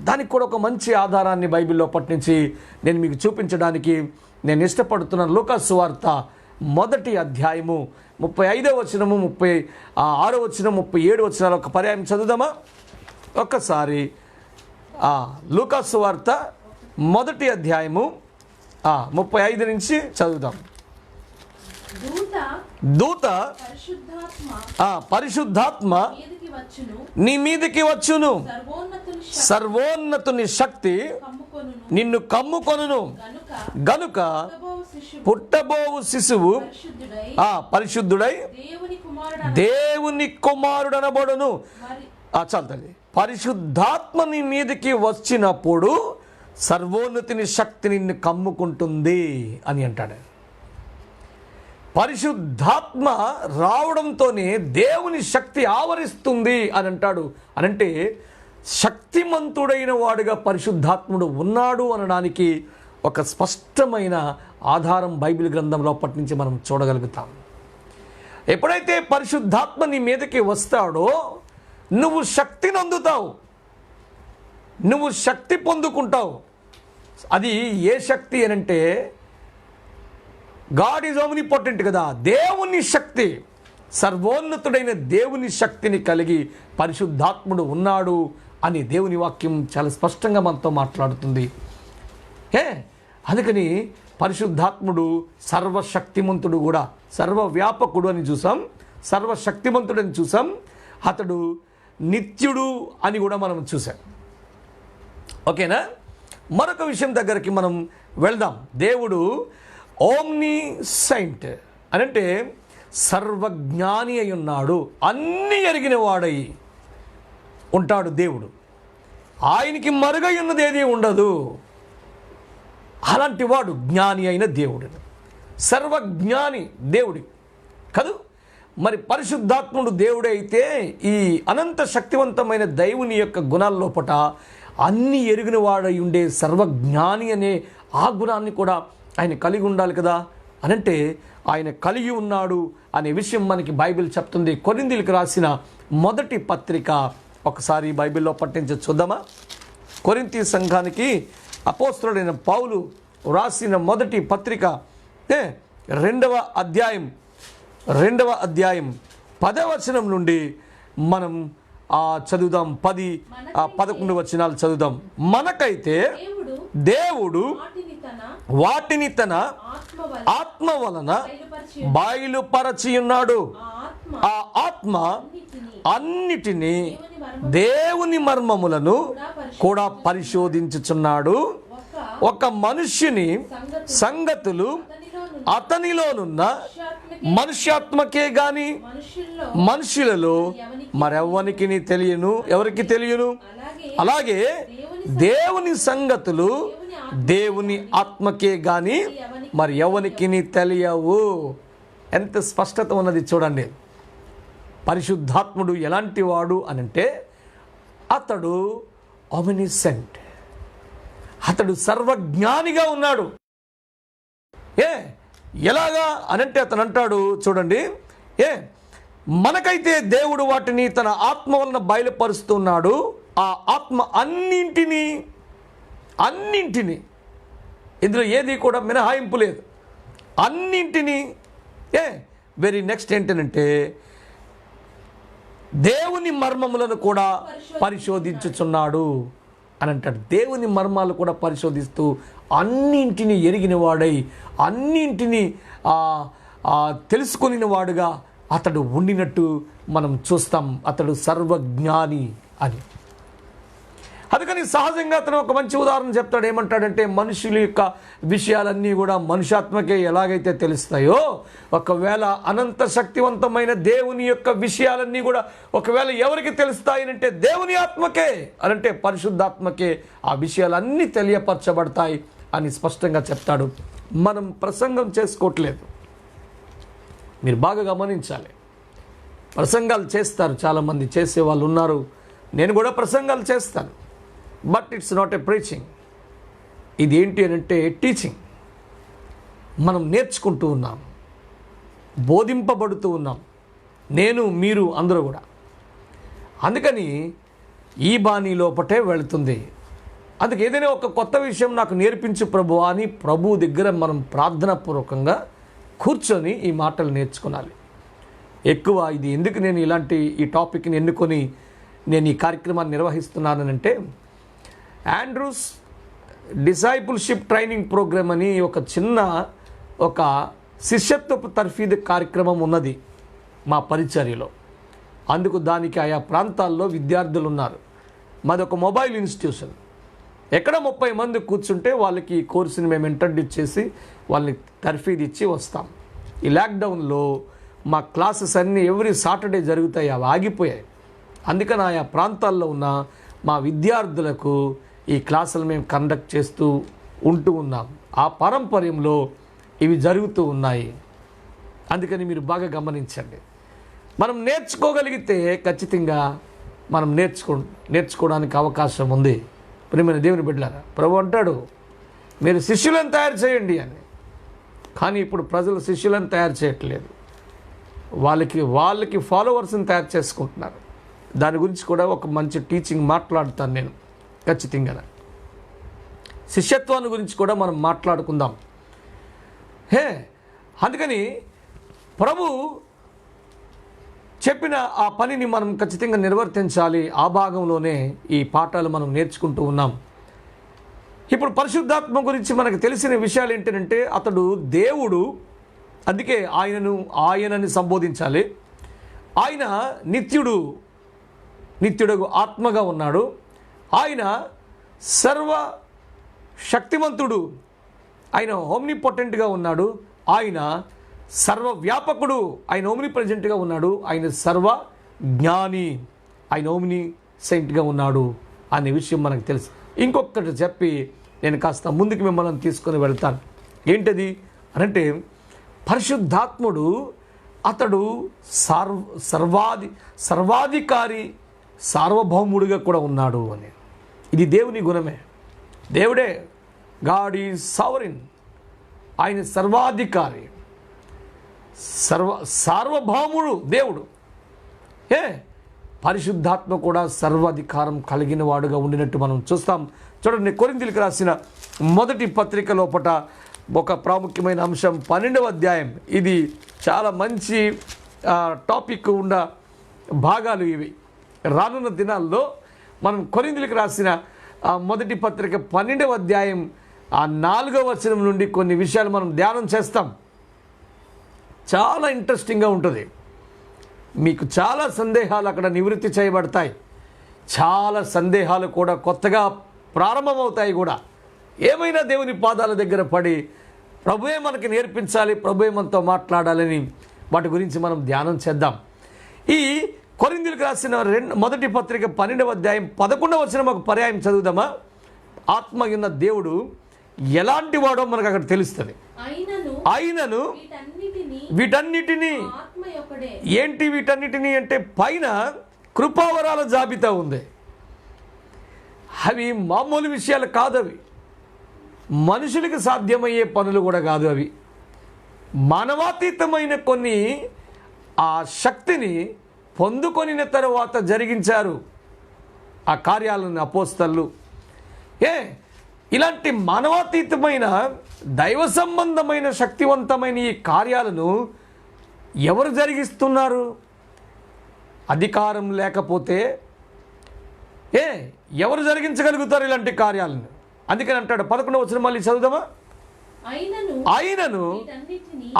దానికి కూడా ఒక మంచి ఆధారాన్ని బైబిల్లో పట్టించి నేను మీకు చూపించడానికి నేను ఇష్టపడుతున్నాను. లూకాసు సువార్త 1వ అధ్యాయము 35వ వచనము 36వ వచనం 37వ వచనాలు ఒక పర్యాయం చదువుదామా ఒక్కసారి. లూకాసు సువార్త 1వ అధ్యాయము 35 నుంచి చదువుదాం. దూత పరిశుద్ధాత్మ నీ మీదికి వచ్చును, సర్వోన్నతుని శక్తి నిన్ను కమ్ముకొనును గనుక పుట్టబోవు శిశువు పరిశుద్ధుడై దేవుని కుమారుడనబడును. చాలు తల్లి. పరిశుద్ధాత్మ నీ మీదకి వచ్చినప్పుడు సర్వోన్నతిని శక్తి నిన్ను కమ్ముకుంటుంది అని అంటాడు. పరిశుద్ధాత్మ రావడంతోనే దేవుని శక్తి ఆవరిస్తుంది అని అంటాడు. అనంటే శక్తిమంతుడైన వాడుగా పరిశుద్ధాత్ముడు ఉన్నాడు అనడానికి ఒక స్పష్టమైన ఆధారం బైబిల్ గ్రంథంలో నుంచి మనం చూడగలుగుతాం. ఎప్పుడైతే పరిశుద్ధాత్మ నీ మీదకి వస్తాడో నువ్వు శక్తిని అందుతావు, నువ్వు శక్తి పొందుకుంటావు. అది ఏ శక్తి అనంటే గాడ్ ఈజ్ ఓమ్నిపోటెంట్ కదా, దేవుని శక్తి, సర్వోన్నతుడైన దేవుని శక్తిని కలిగి పరిశుద్ధాత్ముడు ఉన్నాడు అని దేవుని వాక్యం చాలా స్పష్టంగా మనతో మాట్లాడుతుంది. అందుకని పరిశుద్ధాత్ముడు సర్వశక్తిమంతుడు కూడా, సర్వవ్యాపకుడు అని చూసాం, సర్వశక్తిమంతుడు అని చూసాం, అతడు నిత్యుడు అని కూడా మనం చూసాం. ఓకేనా? మరొక విషయం దగ్గరికి మనం వెళ్దాం. దేవుడు ఓమ్ని సెయింట్ అనంటే సర్వజ్ఞాని అయి ఉన్నాడు, అన్నీ ఎరిగిన వాడై ఉంటాడు దేవుడు. ఆయనకి మరుగై ఉన్నది ఏది ఉండదు. అలాంటి వాడు జ్ఞాని అయిన దేవుడు, సర్వజ్ఞాని దేవుడి కదూ. మరి పరిశుద్ధాత్ముడు దేవుడే అయితే ఈ అనంత శక్తివంతమైన దేవుని యొక్క గుణాల లోపట అన్ని ఎరిగిన వాడై ఉండే సర్వజ్ఞాని అనే ఆ గుణాన్ని కూడా ఆయన కలిగి ఉండాలి కదా. అనంటే ఆయన కలిగి ఉన్నాడు అనే విషయం మనకి బైబిల్ చెప్తుంది. కొరింథీయులకు రాసిన మొదటి పత్రిక ఒకసారి బైబిల్లో పట్టించి చూద్దామా? కొరింథీ సంఘానికి అపోస్తలుడైన పౌలు రాసిన మొదటి పత్రిక 2వ అధ్యాయం 10వ వచనం నుండి మనం చదువుదాం. 10-11 వచనాలు చదువుదాం. మనకైతే దేవుడు వాటిని తన ఆత్మ వలన బయలుపరచి ఉన్నాడు. ఆ ఆత్మ అన్నిటినీ దేవుని మర్మములను కూడా పరిశోధించుచున్నాడు. ఒక మనుష్యుని సంగతులు అతనిలోనున్న మనుష్యాత్మకే గాని మనుషులలో మరెవ్వనికి తెలియను, ఎవరికి తెలియను. అలాగే దేవుని సంగతులు దేవుని ఆత్మకే గాని మరి ఎవరికి తెలియవు. ఎంత స్పష్టత ఉన్నది చూడండి. పరిశుద్ధాత్ముడు ఎలాంటి వాడు అనంటే అతడు ఒమినిసెంట్, అతడు సర్వజ్ఞానిగా ఉన్నాడు. ఎలాగా అనంటే అతను అంటాడు చూడండి, మనకైతే దేవుడు వాటిని తన ఆత్మ వలన బయలుపరుస్తున్నాడు. ఆ ఆత్మ అన్నింటినీ ఇందులో ఏది కూడా మినహాయింపు లేదు, అన్నింటినీ వెరీ నెక్స్ట్ ఏంటంటే దేవుని మర్మములను కూడా పరిశోధించుచున్నాడు అని అంటాడు. దేవుని మర్మాలు కూడా పరిశోధిస్తూ అన్నింటినీ ఎరిగిన వాడై అన్నింటినీ తెలుసుకుని వాడుగా అతడు ఉండినట్టు మనం చూస్తాం. అతడు సర్వజ్ఞాని అని. అందుకని సహజంగా అతను ఒక మంచి ఉదాహరణ చెప్తాడు. ఏమంటాడంటే మనుషుల యొక్క విషయాలన్నీ కూడా మనుష్యాత్మకే ఎలాగైతే తెలుస్తాయో, ఒకవేళ అనంత శక్తివంతమైన దేవుని యొక్క విషయాలన్నీ కూడా ఒకవేళ ఎవరికి తెలుస్తాయనంటే దేవుని ఆత్మకే, అనంటే పరిశుద్ధాత్మకే ఆ విషయాలన్నీ తెలియపరచబడతాయి అని స్పష్టంగా చెప్తాడు. మనం ప్రసంగం చేసుకోవట్లేదు, మీరు బాగా గమనించాలి. ప్రసంగాలు చేస్తారు, చాలామంది చేసేవాళ్ళు ఉన్నారు, నేను కూడా ప్రసంగాలు చేస్తాను. But it's not a preaching. ఇది ఏంటి అని అంటే టీచింగ్. మనం నేర్చుకుంటూ ఉన్నాం, బోధింపబడుతూ ఉన్నాం, నేను మీరు అందరూ కూడా. అందుకని ఈ బాణీ లోపటే వెళుతుంది. అందుకే ఏదైనా ఒక కొత్త విషయం నాకు నేర్పించు ప్రభు అని ప్రభు దగ్గర మనం ప్రార్థనాపూర్వకంగా కూర్చొని ఈ మాటలు నేర్చుకోవాలి. ఎక్కువ ఇది ఎందుకు నేను ఇలాంటి ఈ టాపిక్ని ఎన్నుకొని నేను ఈ కార్యక్రమాన్ని నిర్వహిస్తున్నానంటే, ఆండ్రూస్ డిసైపుల్షిప్ ట్రైనింగ్ ప్రోగ్రామ్ అని ఒక శిష్యత్వపు తర్ఫీదు కార్యక్రమం ఉన్నది మా పరిచర్యలో. అందుకు దానికి ఆయా ప్రాంతాల్లో విద్యార్థులు ఉన్నారు. మాది ఒక మొబైల్ ఇన్స్టిట్యూషన్. ఎక్కడ 30 మంది కూర్చుంటే వాళ్ళకి ఈ కోర్సుని మేము ఇంట్రడ్యూస్ చేసి వాళ్ళని తర్ఫీదు ఇచ్చి వస్తాం. ఈ లాక్డౌన్లో మా క్లాసెస్ అన్నీ ఎవ్రీ సాటర్డే జరుగుతాయి, అవి ఆగిపోయాయి. అందుకని ఆయా ప్రాంతాల్లో ఉన్న మా విద్యార్థులకు ఈ క్లాసులు మేము కండక్ట్ చేస్తూ ఉన్నాం. ఆ పారంపర్యంలో ఇవి జరుగుతూ ఉన్నాయి. అందుకని మీరు బాగా గమనించండి. మనం నేర్చుకోగలిగితే ఖచ్చితంగా మనం నేర్చుకోవడానికి అవకాశం ఉంది. ప్రియమైన దేవుని బిడ్డలారా, ప్రభు అంటాడు మీరు శిష్యులను తయారు చేయండి అని. కానీ ఇప్పుడు ప్రజలు శిష్యులను తయారు చేయట్లేదు, వాళ్ళకి ఫాలోవర్స్ని తయారు చేసుకుంటున్నారు. దాని గురించి కూడా ఒక మంచి టీచింగ్ మాట్లాడుతాను నేను ఖచ్చితంగా. శిష్యత్వాన్ని గురించి కూడా మనం మాట్లాడుకుందాం. అందుకని ప్రభు చెప్పిన ఆ పనిని మనం ఖచ్చితంగా నిర్వర్తించాలి. ఆ భాగంలోనే ఈ పాఠాలు మనం నేర్చుకుంటూ ఉన్నాం. ఇప్పుడు పరిశుద్ధాత్మ గురించి మనకు తెలిసిన విషయాలు ఏంటంటే అతడు దేవుడు, అందుకే ఆయనని సంబోధించాలి. ఆయన నిత్యుడు ఆత్మగా ఉన్నాడు. ఆయన సర్వ శక్తిమంతుడు, ఆయన ఓమ్నిపొటెంట్గా ఉన్నాడు. ఆయన సర్వవ్యాపకుడు, ఆయన ఓమ్ని ప్రజెంట్గా ఉన్నాడు. ఆయన సర్వ జ్ఞాని, ఆయన ఓమ్ని సెయింట్గా ఉన్నాడు అనే విషయం మనకు తెలుసు. ఇంకొకటి చెప్పి నేను కాస్త ముందుకు మిమ్మల్ని తీసుకొని వెళ్తాను. ఏంటది అనంటే పరిశుద్ధాత్ముడు అతడు సర్వాధికారి, సార్వభౌముడిగా కూడా ఉన్నాడు అని. ఇది దేవుని గుణమే. దేవుడే, గాడ్ ఈజ్ సావరిన్, ఆయన సర్వాధికారి, సార్వభౌముడు దేవుడు. పరిశుద్ధాత్మ కూడా సర్వాధికారం కలిగిన వాడుగా ఉండినట్టు మనం చూస్తాం. చూడండి, కొరింథీయులకు రాసిన మొదటి పత్రిక లోపట ఒక ప్రాముఖ్యమైన అంశం 12వ అధ్యాయం. ఇది చాలా మంచి టాపిక్ ఉన్న భాగాలు ఇవి. రానున్న దినాల్లో మనం కొరింథీయులకు రాసిన మొదటి పత్రిక 12వ అధ్యాయం 4వ వచనం నుండి కొన్ని విషయాలు మనం ధ్యానం చేస్తాం. చాలా ఇంట్రెస్టింగ్గా ఉంటుంది. మీకు చాలా సందేహాలు అక్కడ నివృత్తి చేయబడతాయి. చాలా సందేహాలు కూడా కొత్తగా ప్రారంభమవుతాయి కూడా. ఏమైనా దేవుని పాదాల దగ్గర పడి ప్రభువే మనకి నేర్పించాలి, ప్రభువే మనతో మాట్లాడాలని వాటి గురించి మనం ధ్యానం చేద్దాం. ఈ కొరింథీయులకు రాసిన మొదటి పత్రిక 12వ అధ్యాయం 11వ వచనం ఒక పర్యాయం చదువుదామా? ఆత్మ ఉన్న దేవుడు ఎలాంటి వాడో మనకు అక్కడ తెలుస్తుంది. ఆయనను వీటన్నిటినీ, ఏంటి వీటన్నిటినీ అంటే పైన కృపావరాల జాబితా ఉంది. అవి మామూలు విషయాలు కాదు, అవి మనుషులకు సాధ్యమయ్యే పనులు కూడా కాదు. అవి మానవాతీతమైన కొన్ని ఆ శక్తిని పొందుకొనిన తరువాత జరిగించారు ఆ కార్యాలను అపోస్తలు. ఇలాంటి మానవాతీతమైన దైవ సంబంధమైన శక్తివంతమైన ఈ కార్యాలను ఎవరు జరిగిస్తున్నారు? అధికారం లేకపోతే ఎవరు జరిగించగలుగుతారు ఇలాంటి కార్యాలను? అందుకని అంటాడు 11వ వచనం, మళ్ళీ చదువుదామా? ఆయనను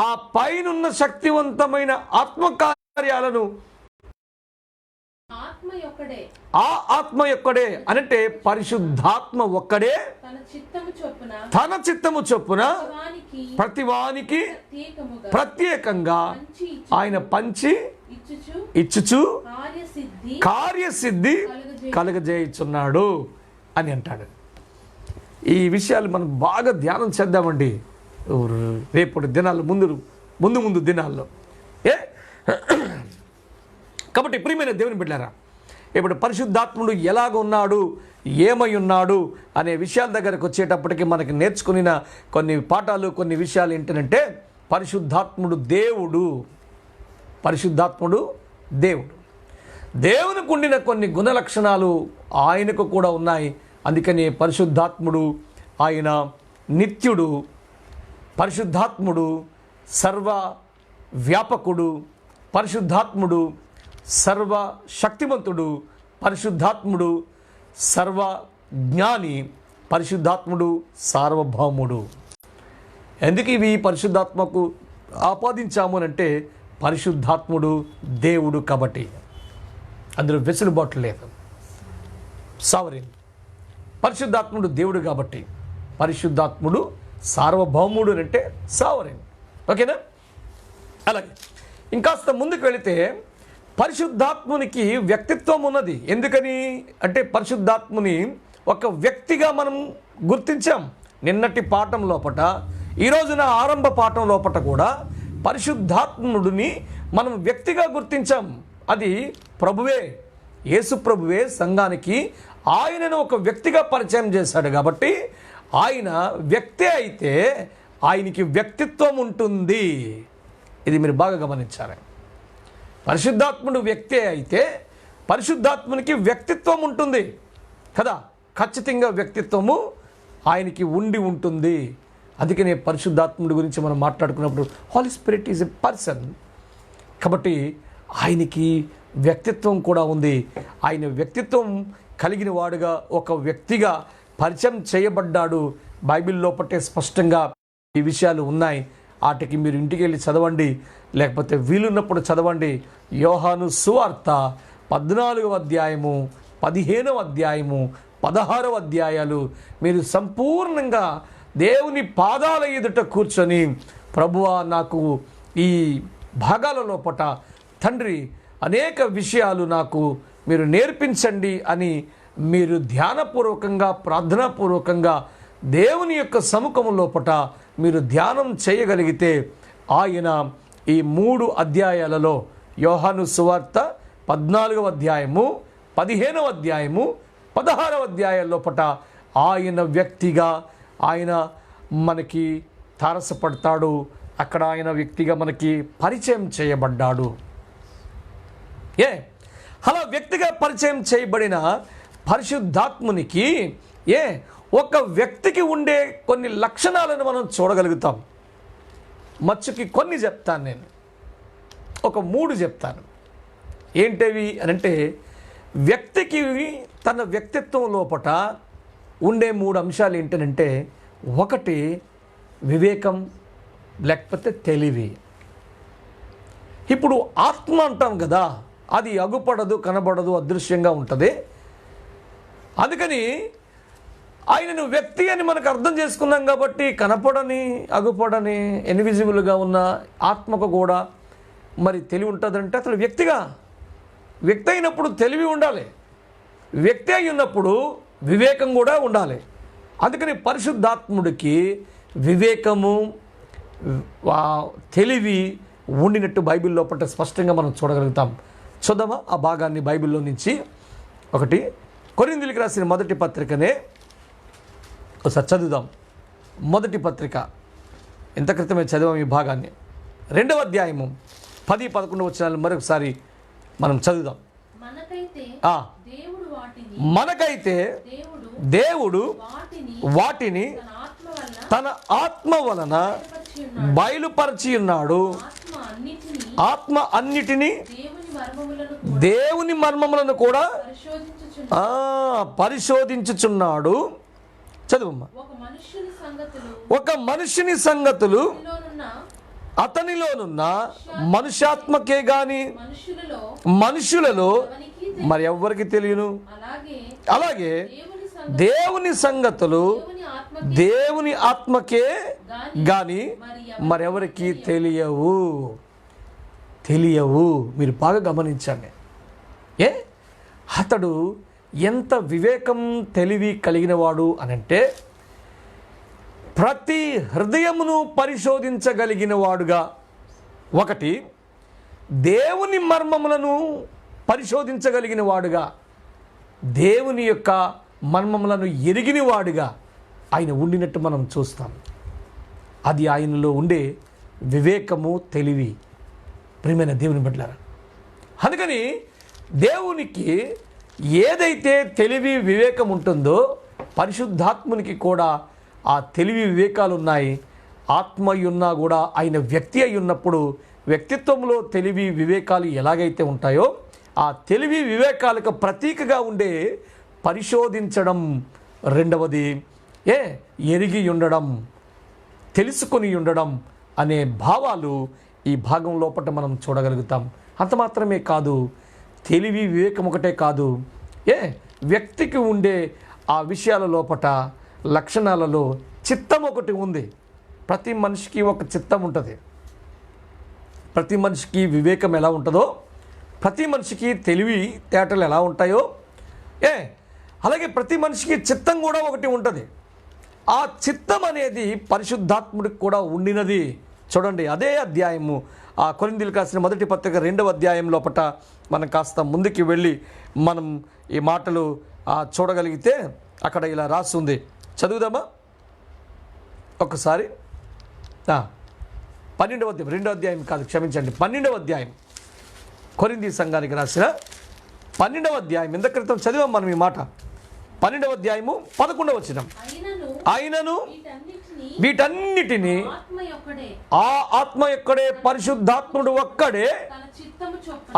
ఆ పైనున్న శక్తివంతమైన ఆత్మకార్యాలను, ఆ ఆత్మ ఒక్కడే అనంటే పరిశుద్ధాత్మ ఒక్కడే తన చిత్తము చొప్పున ప్రతివానికి ప్రత్యేకంగా ఆయన పంచి ఇచ్చుచు కార్యసిద్ధి కలుగజేయుచున్నాడు అని అంటాడు. ఈ విషయాలు మనం బాగా ధ్యానం చేద్దామండి రేపటి దినాల్లో, ముందు దినాల్లో. కాబట్టి ప్రియమైన దేవుని బిడ్డలారా, ఇప్పుడు పరిశుద్ధాత్ముడు ఎలాగ ఉన్నాడు, ఏమై ఉన్నాడు అనే విషయాల దగ్గరకు వచ్చేటప్పటికి మనకి నేర్చుకున్న కొన్ని పాఠాలు, కొన్ని విషయాలు ఏంటంటే పరిశుద్ధాత్ముడు దేవుడు, దేవునికి ఉండిన కొన్ని గుణలక్షణాలు ఆయనకు కూడా ఉన్నాయి. అందుకని పరిశుద్ధాత్ముడు ఆయన నిత్యుడు, పరిశుద్ధాత్ముడు సర్వ వ్యాపకుడు, పరిశుద్ధాత్ముడు సర్వ శక్తివంతుడు, పరిశుద్ధాత్ముడు సర్వ జ్ఞాని, పరిశుద్ధాత్ముడు సార్వభౌముడు. ఎందుకు ఇవి పరిశుద్ధాత్మకు ఆపాదించాము అంటే పరిశుద్ధాత్ముడు దేవుడు కాబట్టి అందులో వెసులుబాటు లేదు. సావరిన్ పరిశుద్ధాత్ముడు దేవుడు కాబట్టి పరిశుద్ధాత్ముడు సార్వభౌముడు అంటే సావరేన్. ఓకేనా? అలాగే ఇంకాస్త ముందుకు వెళితే పరిశుద్ధాత్మునికి వ్యక్తిత్వం ఉన్నది. ఎందుకని అంటే పరిశుద్ధాత్ముని ఒక వ్యక్తిగా మనం గుర్తించాం. నిన్నటి పాఠం లోపట, ఈరోజున ఆరంభ పాఠం లోపట కూడా పరిశుద్ధాత్ముడిని మనం వ్యక్తిగా గుర్తించాం. అది ప్రభువే, యేసు ప్రభువే సంఘానికి ఆయనను ఒక వ్యక్తిగా పరిచయం చేశాడు. కాబట్టి ఆయన వ్యక్తి అయితే ఆయనకి వ్యక్తిత్వం ఉంటుంది. ఇది మీరు బాగా గమనించాలి. పరిశుద్ధాత్ముడు వ్యక్తి అయితే పరిశుద్ధాత్మునికి వ్యక్తిత్వం ఉంటుంది కదా. ఖచ్చితంగా వ్యక్తిత్వము ఆయనకి ఉండి ఉంటుంది. అందుకనే పరిశుద్ధాత్ముడి గురించి మనం మాట్లాడుకున్నప్పుడు Holy Spirit is a person. కాబట్టి ఆయనకి వ్యక్తిత్వం కూడా ఉంది. ఆయన వ్యక్తిత్వం కలిగిన వాడుగా ఒక వ్యక్తిగా పరిచయం చేయబడ్డాడు. బైబిల్ లోపటే స్పష్టంగా ఈ విషయాలు ఉన్నాయి. వాటికి మీరు ఇంటికి వెళ్ళి చదవండి, లేకపోతే వీలున్నప్పుడు చదవండి. యోహాను సువార్త 14వ అధ్యాయము, 15వ అధ్యాయము, 16వ అధ్యాయాలు మీరు సంపూర్ణంగా దేవుని పాదాల ఎదుట కూర్చొని, ప్రభువా నాకు ఈ భాగాల లోపట తండ్రి అనేక విషయాలు నాకు మీరు నేర్పించండి అని మీరు ధ్యానపూర్వకంగా ప్రార్థనాపూర్వకంగా దేవుని యొక్క సముఖము లోపట మీరు ధ్యానం చేయగలిగితే ఆయన ఈ 3 అధ్యాయాలలో యోహాను సువార్త 14వ అధ్యాయము, 15వ అధ్యాయము, 16వ అధ్యాయాల లోపట ఆయన వ్యక్తిగా ఆయన మనకి తారసపడతాడు. అక్కడ ఆయన వ్యక్తిగా మనకి పరిచయం చేయబడ్డాడు. అలా వ్యక్తిగా పరిచయం చేయబడిన పరిశుద్ధాత్మునికి ఒక వ్యక్తికి ఉండే కొన్ని లక్షణాలను మనం చూడగలుగుతాం. మచ్చుకి కొన్ని చెప్తాను, నేను ఒక 3 చెప్తాను. ఏంటవి అనంటే వ్యక్తికి తన వ్యక్తిత్వం లోపట ఉండే 3 అంశాలు ఏంటంటే, ఒకటి వివేకం, లేకపోతే తెలివి. ఇప్పుడు ఆత్మ అంటాం కదా, అది అగుపడదు, కనబడదు, అదృశ్యంగా ఉంటుంది. అందుకని ఆయనను వ్యక్తి అని మనకు అర్థం చేసుకున్నాం కాబట్టి కనపడని, అగుపడని, ఇన్విజిబుల్గా ఉన్న ఆత్మకు కూడా మరి తెలివి ఉంటుందంటే అతను వ్యక్తి అయినప్పుడు తెలివి ఉండాలి, వ్యక్తి అయి ఉన్నప్పుడు వివేకం కూడా ఉండాలి. అందుకని పరిశుద్ధాత్ముడికి వివేకము, తెలివి ఉండినట్టు బైబిల్ లోపల స్పష్టంగా మనం చూడగలుగుతాం. చూద్దామా ఆ భాగాన్ని బైబిల్లో నుంచి? ఒకటి కొరింథీయులకు రాసిన మొదటి పత్రికనే ఒకసారి చదువుదాం. మొదటి పత్రిక ఇంత క్రితమే చదివాం ఈ భాగాన్ని. 2వ అధ్యాయము 10-11 వచనాలు మరొకసారి మనం చదువుదాం. మనకైతే దేవుడు వాటిని తన ఆత్మ వలన బయలుపరిచి ఉన్నాడు. ఆత్మ అన్నిటినీ దేవుని మర్మములను కూడా పరిశోధించుచున్నాడు. చదువమ్మా. ఒక మనుషుని సంగతులు అతనిలోనున్న మనుష్యాత్మకే గాని మనుషులలో మరి ఎవ్వరికి తెలియను. అలాగే దేవుని సంగతులు దేవుని ఆత్మకే గాని మరెవరికి తెలియవు. మీరు బాగా గమనించండి. అతడు ఎంత వివేకం, తెలివి కలిగిన వాడు అనంటే ప్రతి హృదయమును పరిశోధించగలిగిన వాడుగా, ఒకటి దేవుని మర్మములను పరిశోధించగలిగిన వాడుగా, దేవుని యొక్క మర్మములను ఎరిగిన వాడుగా ఆయన ఉండినట్టు మనం చూస్తాం. అది ఆయనలో ఉండే వివేకము, తెలివి. ప్రియమైన దేవుని బిడ్డలారా, అందుకని దేవునికి ఏదైతే తెలివి, వివేకం ఉంటుందో పరిశుద్ధాత్మునికి కూడా ఆ తెలివి, వివేకాలు ఉన్నాయి. ఆత్మ ఉన్నా కూడా ఆయన వ్యక్తి అయి ఉన్నప్పుడు వ్యక్తిత్వంలో తెలివి, వివేకాలు ఎలాగైతే ఉంటాయో ఆ తెలివి, వివేకాలకు ప్రతీకగా ఉండే పరిశోధించడం. రెండవది ఎరిగి ఉండడం, తెలుసుకొని ఉండడం అనే భావాలు ఈ భాగం లోపల మనం చూడగలుగుతాం. అంత మాత్రమే కాదు, తెలివి, వివేకం ఒకటే కాదు, వ్యక్తికి ఉండే ఆ విషయాల లోపట లక్షణాలలో చిత్తం ఒకటి ఉంది. ప్రతి మనిషికి ఒక చిత్తం ఉంటుంది. ప్రతి మనిషికి వివేకం ఎలా ఉంటుందో, ప్రతి మనిషికి తెలివి తేటలు ఎలా ఉంటాయో, అలాగే ప్రతి మనిషికి చిత్తం కూడా ఒకటి ఉంటుంది. ఆ చిత్తం అనేది పరిశుద్ధాత్ముడికి కూడా ఉండినది. చూడండి, అదే అధ్యాయము ఆ కొరింథీయులకు రాసిన మొదటి పత్రిక 2వ అధ్యాయం లోపట మనం కాస్త ముందుకి వెళ్ళి మనం ఈ మాటలు చూడగలిగితే అక్కడ ఇలా రాసి ఉంది. చదువుదామా ఒకసారి? 12వ అధ్యాయం, 2వ అధ్యాయం కాదు, క్షమించండి, 12వ అధ్యాయం, కొరింథీ సంఘానికి రాసిన 12వ అధ్యాయం. ఇంత క్రితం చదివాం మనం ఈ మాట. 12వ అధ్యాయము 11వ వచనం. ఆయనను వీటన్నిటినీ ఆ ఆత్మ యొక్కడే, పరిశుద్ధాత్ముడు ఒక్కడే,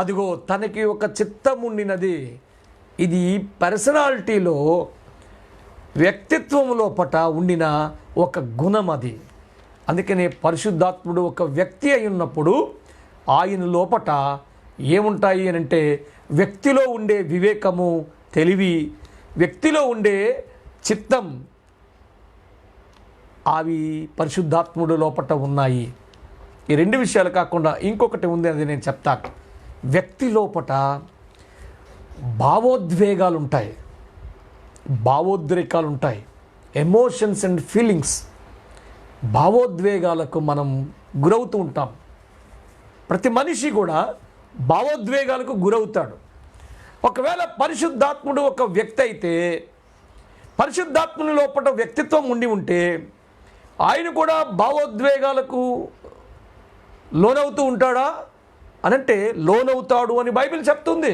అదిగో తనకి ఒక చిత్తం ఉండినది. ఇది పర్సనాలిటీలో, వ్యక్తిత్వం లోపట ఉండిన ఒక గుణం అది. అందుకనే పరిశుద్ధాత్ముడు ఒక వ్యక్తి అయి ఉన్నప్పుడు ఆయన లోపట ఏముంటాయి అని అంటే, వ్యక్తిలో ఉండే వివేకము, తెలివి, వ్యక్తిలో ఉండే చిత్తం, అవి పరిశుద్ధాత్ముడు లోపట ఉన్నాయి. ఈ రెండు విషయాలు కాకుండా ఇంకొకటి ఉంది, అది నేను చెప్తాను. వ్యక్తి లోపట భావోద్వేగాలు ఉంటాయి, భావోద్రేకాలు ఉంటాయి, ఎమోషన్స్ అండ్ ఫీలింగ్స్. భావోద్వేగాలకు మనం గురవుతూ ఉంటాం. ప్రతి మనిషి కూడా భావోద్వేగాలకు గురవుతాడు. ఒకవేళ పరిశుద్ధాత్ముడు ఒక వ్యక్తి అయితే, పరిశుద్ధాత్ముని లోపల వ్యక్తిత్వం ఉండి ఉంటే ఆయన కూడా భావోద్వేగాలకు లోనవుతూ ఉంటాడా అనంటే లోనవుతాడు అని బైబిల్ చెప్తుంది,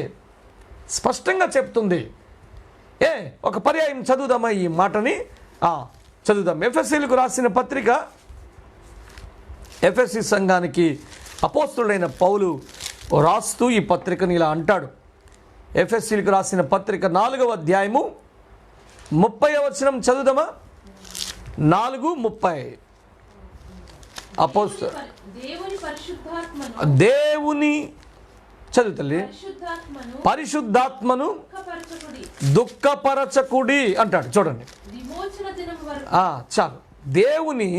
స్పష్టంగా చెప్తుంది. ఒక పర్యాయం చదువుదామా ఈ మాటని? చదువుదాం. ఎఫెసీలకు రాసిన పత్రిక, ఎఫెసీ సంఘానికి అపోస్తుడైన పౌలు రాస్తూ ఈ పత్రికని ఇలా అంటాడు. ఎఫెసీలకు రాసిన పత్రిక 4వ అధ్యాయము 30వ వచనం చదువుదామా? 4:30. దేవుని చదువుతల్లి, పరిశుద్ధాత్మను దుఃఖపరచకుడి అంటాడు. చూడండి, చాలు. దేవుని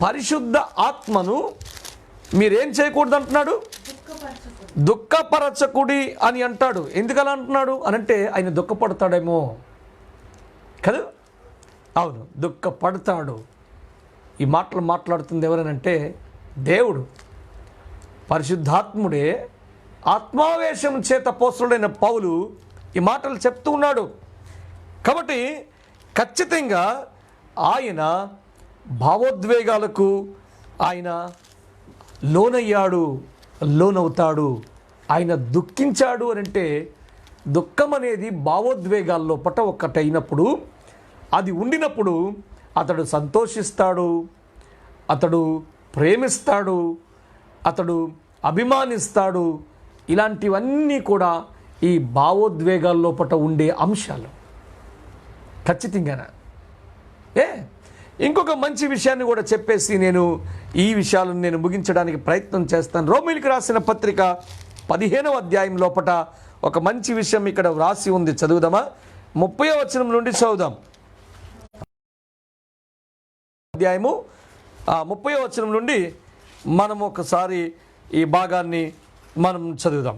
పరిశుద్ధ ఆత్మను మీరేం చేయకూడదు అంటున్నాడు? దుఃఖపరచకుడి అని అంటాడు. ఎందుకలా అంటున్నాడు అనంటే ఆయన దుఃఖపడతాడేమో కదా. అవును, దుఃఖపడతాడు. ఈ మాటలు మాట్లాడుతుంది ఎవరనంటే దేవుడు. పరిశుద్ధాత్ముడే ఆత్మావేశం చేత అపోస్తలుడైన పౌలు ఈ మాటలు చెప్తూ ఉన్నాడు. కాబట్టి ఖచ్చితంగా ఆయన భావోద్వేగాలకు ఆయన లోనయ్యాడు, లోనవుతాడు. ఆయన దుఃఖించాడు అని అంటే, దుఃఖం అనేది భావోద్వేగాల్లో ఒకటైనప్పుడు, అది ఉండినప్పుడు అతడు సంతోషిస్తాడు, అతడు ప్రేమిస్తాడు, అతడు అభిమానిస్తాడు. ఇలాంటివన్నీ కూడా ఈ భావోద్వేగాల లోపల ఉండే అంశాలు ఖచ్చితంగా. ఇంకొక మంచి విషయాన్ని కూడా చెప్పేసి నేను ఈ విషయాలను నేను ముగించడానికి ప్రయత్నం చేస్తాను. రోమీయులకు రాసిన పత్రిక 15వ అధ్యాయం లోపల ఒక మంచి విషయం ఇక్కడ వ్రాసి ఉంది. చదువుదామా? 30వ వచనం నుండి చదువుదాం. అధ్యాయము 30వ వచనం నుండి మనం ఒకసారి ఈ భాగాన్ని మనం చదువుదాం.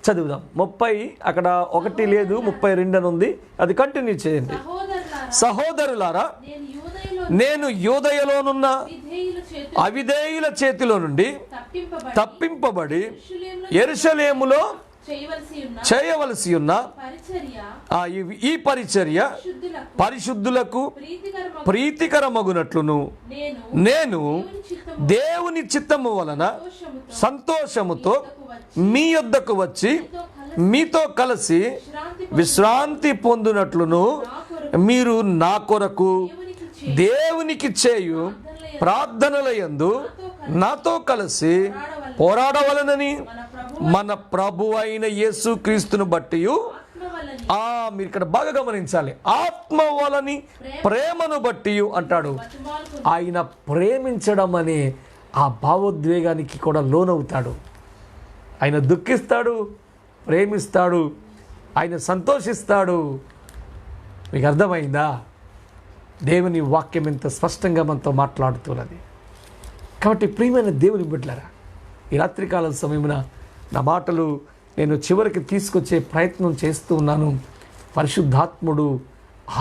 చదువుదాం. 30 అక్కడ 1 లేదు, 32 అని ఉంది. అది కంటిన్యూ చేయండి. సహోదరులారా, నేను యూదయలోనున్న అవిధేయుల చేతిలో నుండి తప్పింపబడి యెరూషలేములో చేయవలసి ఉన్న ఈ పరిచర్య పరిశుద్ధులకు ప్రీతికరమగునట్లును నేను దేవుని చిత్తము వలన సంతోషముతో మీ యొద్దకు వచ్చి మీతో కలిసి విశ్రాంతి పొందునట్లును మీరు నా కొరకు దేవునికి చేయు ప్రార్థనలయందు నాతో కలిసి పోరాడవలనని మన ప్రభు అయిన యేసు క్రీస్తును బట్టి, మీరు ఇక్కడ బాగా గమనించాలి, ఆత్మ వలని ప్రేమను బట్టి అంటాడు. ఆయన ప్రేమించడం అనే ఆ భావోద్వేగానికి కూడా లోనవుతాడు. ఆయన దుఃఖిస్తాడు, ప్రేమిస్తాడు, ఆయన సంతోషిస్తాడు, మీకు అర్థమైందా? దేవుని వాక్యం ఎంత స్పష్టంగా మనతో మాట్లాడుతున్నది. కాబట్టి ప్రియమైన దేవుని బిడ్డలారా, ఈ రాత్రికాల సమయమున నా మాటలు నేను చివరికి తీసుకొచ్చే ప్రయత్నం చేస్తూ ఉన్నాను. పరిశుద్ధాత్ముడు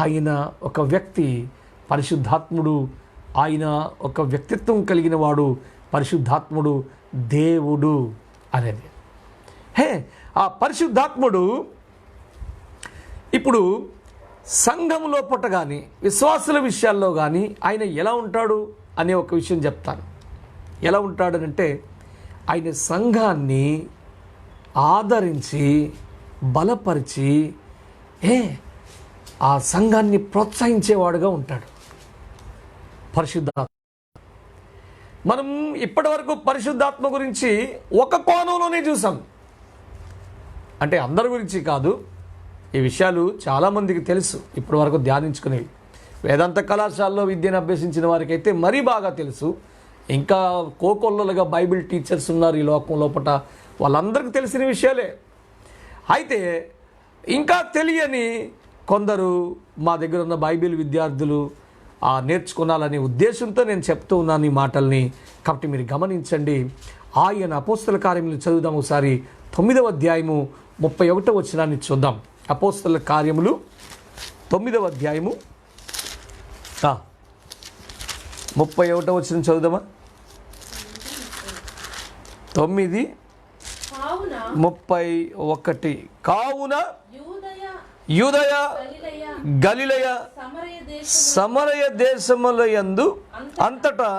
ఆయన ఒక వ్యక్తి, పరిశుద్ధాత్ముడు ఆయన ఒక వ్యక్తిత్వం కలిగిన వాడు, పరిశుద్ధాత్ముడు దేవుడు అనేది. ఆ పరిశుద్ధాత్ముడు ఇప్పుడు సంఘం లోపట కానీ విశ్వాసుల విషయాల్లో కానీ ఆయన ఎలా ఉంటాడు అనే ఒక విషయం చెప్తాను. ఎలా ఉంటాడనంటే ఆయన సంఘాన్ని ఆదరించి బలపరిచి ఆ సంఘాన్ని ప్రోత్సహించేవాడుగా ఉంటాడు పరిశుద్ధాత్మ. మనం ఇప్పటి వరకు పరిశుద్ధాత్మ గురించి ఒక కోణంలోనే చూసాం. అంటే అందరి గురించి కాదు, ఈ విషయాలు చాలామందికి తెలుసు, ఇప్పటి వరకు ధ్యానించుకునేవి. వేదాంత కళాశాలలో విద్యను అభ్యసించిన వారికైతే మరీ బాగా తెలుసు. ఇంకా కోకొల్లలుగా బైబిల్ టీచర్స్ ఉన్నారు ఈ లోకం లోపల, వాళ్ళందరికీ తెలిసిన విషయాలే. అయితే ఇంకా తెలియని కొందరు మా దగ్గర ఉన్న బైబిల్ విద్యార్థులు నేర్చుకోవాలనే ఉద్దేశంతో నేను చెప్తూ ఉన్నాను ఈ మాటల్ని. కాబట్టి మీరు గమనించండి. ఆయన అపోస్తల కార్యములు చదువుదాం ఒకసారి. 9వ అధ్యాయము 31వ వచనాన్ని చూద్దాం. అపోస్తల కార్యములు 9వ అధ్యాయము 31వ వచనం చదువుదామా? 9:31. కావున యూదయ గలిలయ సమరయ దేశములయందు అంతటా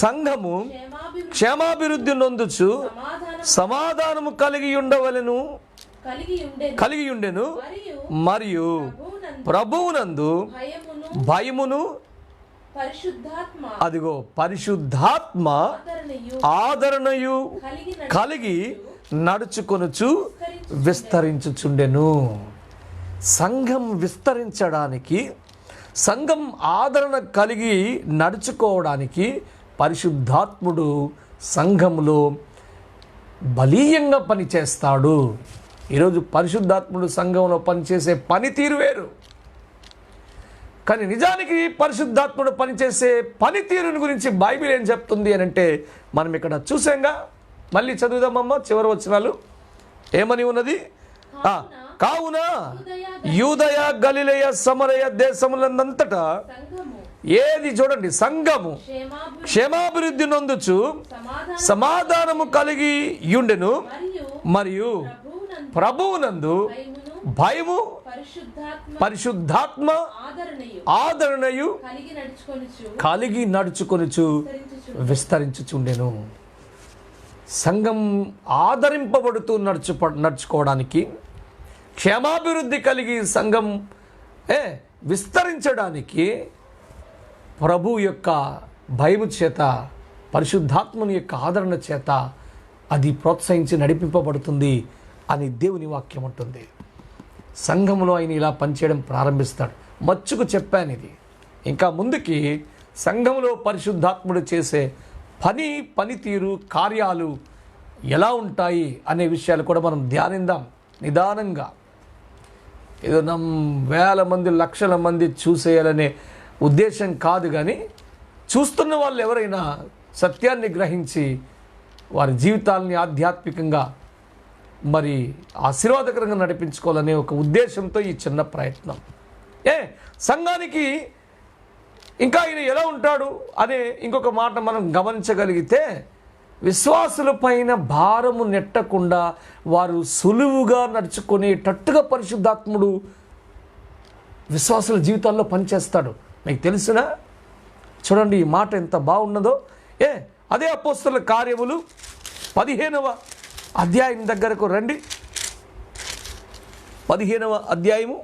సంఘము క్షేమాభివృద్ధి నొందుచు సమాధానము కలిగి ఉండెను. మరియు ప్రభువునందు భయమును అదిగో పరిశుద్ధాత్మ ఆదరణయు కలిగి నడుచుకొనుచు విస్తరించుచుండెను. సంఘం విస్తరించడానికి, సంఘం ఆదరణ కలిగి నడుచుకోవడానికి పరిశుద్ధాత్ముడు సంఘంలో బలీయంగా పనిచేస్తాడు. ఈరోజు పరిశుద్ధాత్ముడు సంఘంలో పనిచేసే పనితీరు వేరు. కానీ నిజానికి పరిశుద్ధాత్ముడు పనిచేసే పనితీరుని గురించి బైబిల్ ఏం చెప్తుంది అని అంటే మనం ఇక్కడ చూసాంగా. మళ్ళీ చదువుదామమ్మా చివరి వచనాలు. ఏమని ఉన్నది? కావున యూదయ గలిలయ సమరయ దేశములందంతటా ఏది చూడండి, సంఘము క్షేమాభివృద్ధి నొందుచు సమాధానము కలిగి ఉండెను. మరియు ప్రభువునందు భయము పరిశుద్ధాత్మ ఆదరణయు కలిగి నడుచుకొనుచు విస్తరించుచుండెను. సంఘం ఆదరింపబడుతూ నడుచుకోవడానికి, క్షేమాభివృద్ధి కలిగి సంఘం విస్తరించడానికి ప్రభు యొక్క భయము చేత, పరిశుద్ధాత్మని యొక్క ఆదరణ చేత అది ప్రోత్సహించి నడిపింపబడుతుంది అని దేవుని వాక్యం ఉంటుంది. సంఘంలో ఆయన ఇలా పనిచేయడం ప్రారంభిస్తాడు. మచ్చుకు చెప్పాను ఇది. ఇంకా ముందుకి సంఘంలో పరిశుద్ధాత్ముడు చేసే పనితీరు, కార్యాలు ఎలా ఉంటాయి అనే విషయాలు కూడా మనం ధ్యానిద్దాం నిదానంగా. ఏదో వేల మంది లక్షల మంది చూసేయాలనే ఉద్దేశం కాదు, కానీ చూస్తున్న వాళ్ళు ఎవరైనా సత్యాన్ని గ్రహించి వారి జీవితాలని ఆధ్యాత్మికంగా మరి ఆశీర్వాదకరంగా నడిపించుకోవాలనే ఒక ఉద్దేశంతో ఈ చిన్న ప్రయత్నం. సంఘానికి ఇంకా ఆయన ఎలా ఉంటాడు అనే ఇంకొక మాట మనం గమనించగలిగితే, విశ్వాసుల పైన భారము నెట్టకుండా వారు సులువుగా నడుచుకునేటట్టుగా పరిశుద్ధాత్ముడు విశ్వాసుల జీవితాల్లో పనిచేస్తాడు. మీకు తెలిసినా చూడండి ఈ మాట ఎంత బాగున్నదో. అదే అపోస్తలుల కార్యములు 15వ అధ్యాయం దగ్గరకు రండి. 15వ అధ్యాయము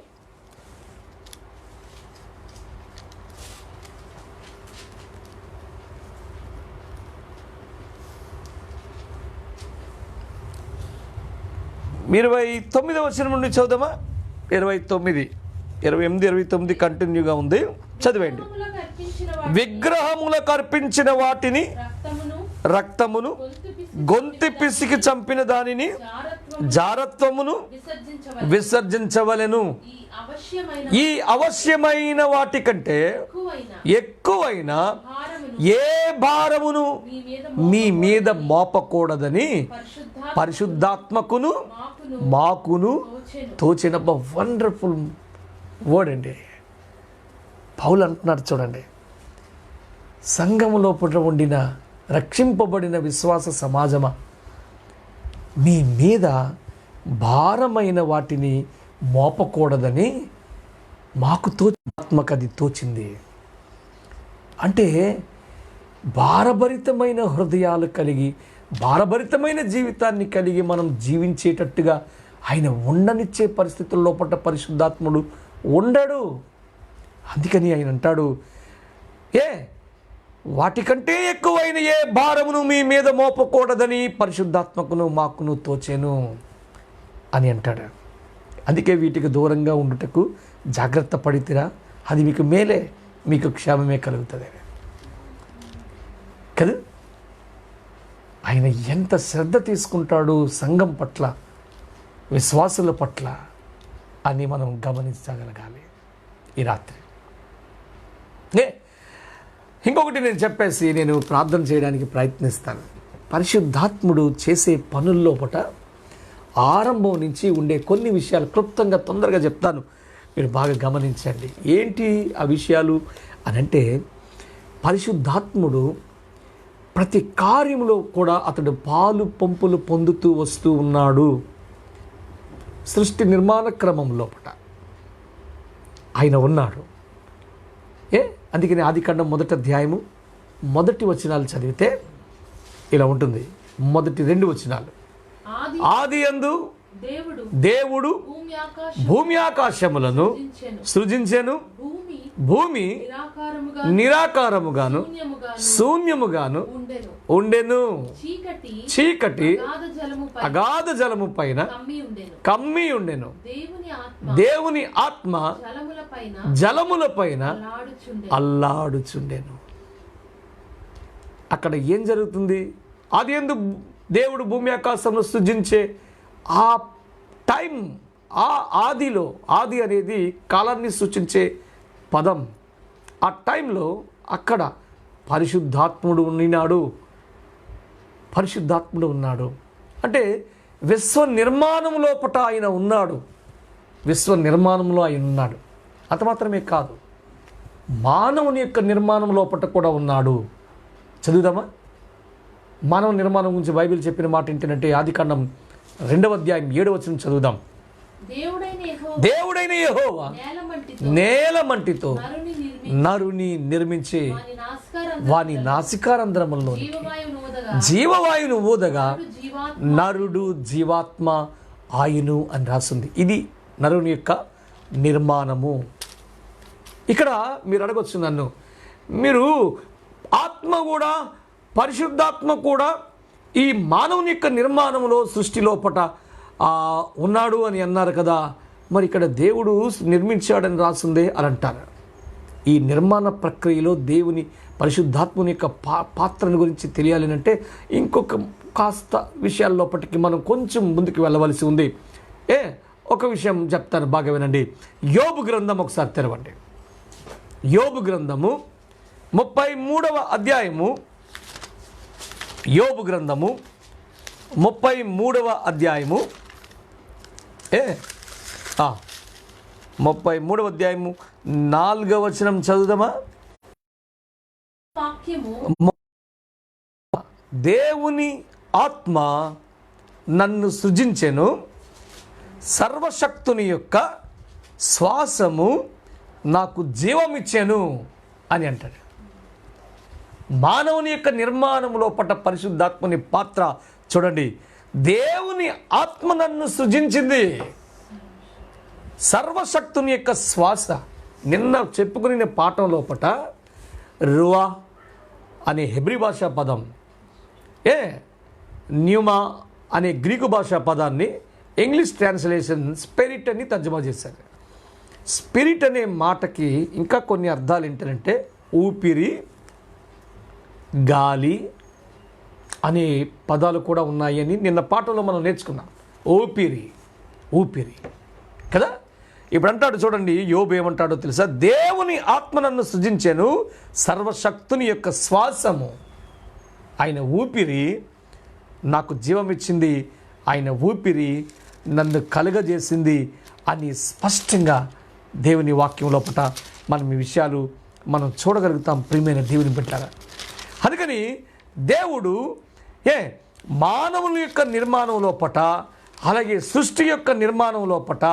మీరు 29వ వచనం నుండి చదువుదామా? 29, 28, 29 కంటిన్యూగా ఉంది, చదివేయండి. విగ్రహములకు అర్పించిన వాటిని, రక్తమును, గొంతు పిసికి చంపిన దానిని, జారత్వమును విసర్జించవలెను. ఈ అవశ్యమైన వాటి కంటే ఎక్కువైన ఏ భారమును మీ మీద మోపకూడదని పరిశుద్ధాత్మకును మాకును తోచిన వండర్ఫుల్ వర్డ్ అండి. పౌలు అంటున్నాడు చూడండి, సంఘములో ఉండిన రక్షింపబడిన విశ్వాస సమాజమా, మీ మీద భారమైన వాటిని మోపకూడదని మాకు ఆత్మకది తోచింది. అంటే భారభరితమైన హృదయాలు కలిగి భారభరితమైన జీవితాన్ని కలిగి మనం జీవించేటట్టుగా ఆయన ఉండనిచ్చే పరిస్థితుల్లో పట్ల పరిశుద్ధాత్ముడు ఉండడు. అందుకని ఆయన అంటాడు, వాటికంటే ఎక్కువైన ఏ భారమును మీ మీద మోపకూడదని పరిశుద్ధాత్మకును మాకును తోచెను అని అంటాడు. అందుకే వీటికి దూరంగా ఉండుటకు జాగ్రత్త పడితిరా, అది మీకు మేలే, మీకు క్షేమమే కలుగుతుంది కదా. ఆయన ఎంత శ్రద్ధ తీసుకుంటాడు సంఘం పట్ల, విశ్వాసుల పట్ల అని మనం గమనించగలగాలి ఈ రాత్రి. ఇంకొకటి నేను చెప్పేసి నేను ప్రార్థన చేయడానికి ప్రయత్నిస్తాను. పరిశుద్ధాత్ముడు చేసే పనుల్లో పట ఆరంభం నుంచి ఉండే కొన్ని విషయాలు క్లుప్తంగా తొందరగా చెప్తాను, మీరు బాగా గమనించండి. ఏంటి ఆ విషయాలు అని అంటే, పరిశుద్ధాత్ముడు ప్రతి కార్యంలో కూడా అతడు పాలు పంపులు పొందుతూ వస్తూ ఉన్నాడు. సృష్టి నిర్మాణ క్రమంలో పట ఆయన ఉన్నాడు. అందుకని ఆదికాండం 1వ అధ్యాయము 1 వచనాలు చదివితే ఇలా ఉంటుంది. మొదటి 2 వచనాలు, ఆదియందు దేవుడు భూమి ఆకాశములను సృజించెను, భూమి నిరాకారముగాను శూన్యముగాను ఉండెను, చీకటి అగాధ జలము పైన కమ్మి ఉండెను, దేవుని ఆత్మ జలముల పైన అల్లాడుచుండెను. అక్కడ ఏం జరుగుతుంది? ఆదియందు దేవుడు భూమి ఆకాశమును సృజించే ఆ టైం, ఆ ఆదిలో, ఆది అనేది కాలాన్ని సూచించే పదం. ఆ టైంలో అక్కడ పరిశుద్ధాత్ముడు ఉన్నాడు. పరిశుద్ధాత్ముడు ఉన్నాడు అంటే విశ్వ నిర్మాణం లోపట ఆయన ఉన్నాడు. విశ్వ నిర్మాణంలో ఆయన ఉన్నాడు. అంత మాత్రమే కాదు, మానవుని యొక్క నిర్మాణం లోపట కూడా ఉన్నాడు. చదువుదామా? మానవ నిర్మాణం గురించి బైబిల్ చెప్పిన మాట ఏంటంటే ఆదికాండం 2వ అధ్యాయం 7వ వచనం చదువుదాం. దేవుడైన యెహోవా నేల మంటితో నరుని నిర్మించి వాని నాసికారంధ్రములలో జీవవాయువును ఊదగా నరుడు జీవాత్మ ఆయును అని రాసింది. ఇది నరుని యొక్క నిర్మాణము. ఇక్కడ మీరు అడగొచ్చు నన్ను, మీరు ఆత్మ కూడా పరిశుద్ధాత్మ కూడా ఈ మానవుని యొక్క నిర్మాణంలో సృష్టి లోపట ఉన్నాడు అని అన్నారు కదా, మరి ఇక్కడ దేవుడు నిర్మించాడని రాసిందే అని అంటారు. ఈ నిర్మాణ ప్రక్రియలో దేవుని పరిశుద్ధాత్మని యొక్క పాత్రను గురించి తెలియాలంటే ఇంకొక కాస్త విషయాల లోపటికి మనం కొంచెం ముందుకు వెళ్ళవలసి ఉంది. ఒక విషయం చెప్తాను, బాగా వినండి. యోబు గ్రంథం ఒకసారి తెరవండి. యోబు గ్రంథము 33వ అధ్యాయము, యోబు గ్రంథము 33వ అధ్యాయము 33వ అధ్యాయము 4వ వచనం చదువుదామా? దేవుని ఆత్మ నన్ను సృజించెను, సర్వశక్తుని యొక్క శ్వాసము నాకు జీవమిచ్చెను అని అంటాడు. మానవుని యొక్క నిర్మాణంలో పట్ట పరిశుద్ధాత్మని పాత్ర చూడండి. దేవుని ఆత్మ నన్ను సృజించింది, సర్వశక్తుని యొక్క శ్వాస. నిన్న చెప్పుకునే పాఠం లోపట రువా అనే హెబ్రీ భాషా పదం, న్యూమా అనే గ్రీకు భాషా పదాన్ని ఇంగ్లీష్ ట్రాన్స్లేషన్ స్పిరిట్ అని తర్జుమా చేశారు. స్పిరిట్ అనే మాటకి ఇంకా కొన్ని అర్థాలు ఏంటంటే ఊపిరి, గాలి అనే పదాలు కూడా ఉన్నాయని నిన్న పాఠంలో మనం నేర్చుకున్నాం. ఊపిరి కదా. ఇప్పుడు అంటాడు చూడండి, యోబు ఏమంటాడో తెలుసా? దేవుని ఆత్మ నన్ను సృజించెను, సర్వశక్తుని యొక్క శ్వాసము, ఆయన ఊపిరి నాకు జీవం ఇచ్చింది, ఆయన ఊపిరి నన్ను కలుగజేసింది అని స్పష్టంగా దేవుని వాక్యం లోపట మనం ఈ విషయాలు మనం చూడగలుగుతాం. ప్రియమైన దేవుని బిడ్డలారా, అందుకని దేవుడు మానవుని యొక్క నిర్మాణం లోపట, అలాగే సృష్టి యొక్క నిర్మాణం లోపట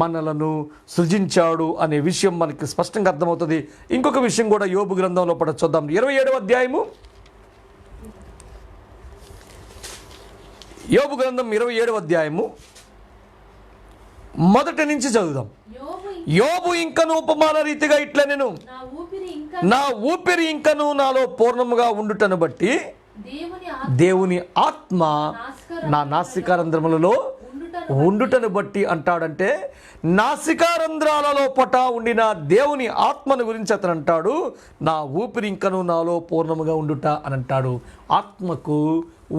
మనలను సృజించాడు అనే విషయం మనకి స్పష్టంగా అర్థమవుతుంది. ఇంకొక విషయం కూడా యోబు గ్రంథం లోపట చూద్దాం. 27వ అధ్యాయము, యోబు గ్రంథం 27వ అధ్యాయము మొదటి నుంచి చదువుదాం. యోబు ఇంకను ఉపమాన రీతిగా ఇట్లా, నేను నా ఊపిరి ఇంకను నాలో పూర్ణముగా ఉండుటను బట్టి దేవుని ఆత్మ నా నాసికారంధ్రములలో ఉండుటను బట్టి అంటాడంటే, నాసికారంధ్రాలలో పట ఉండిన దేవుని ఆత్మను గురించి అతను అంటాడు, నా ఊపిరి ఇంకను నాలో పూర్ణముగా ఉండుట అని అంటాడు. ఆత్మకు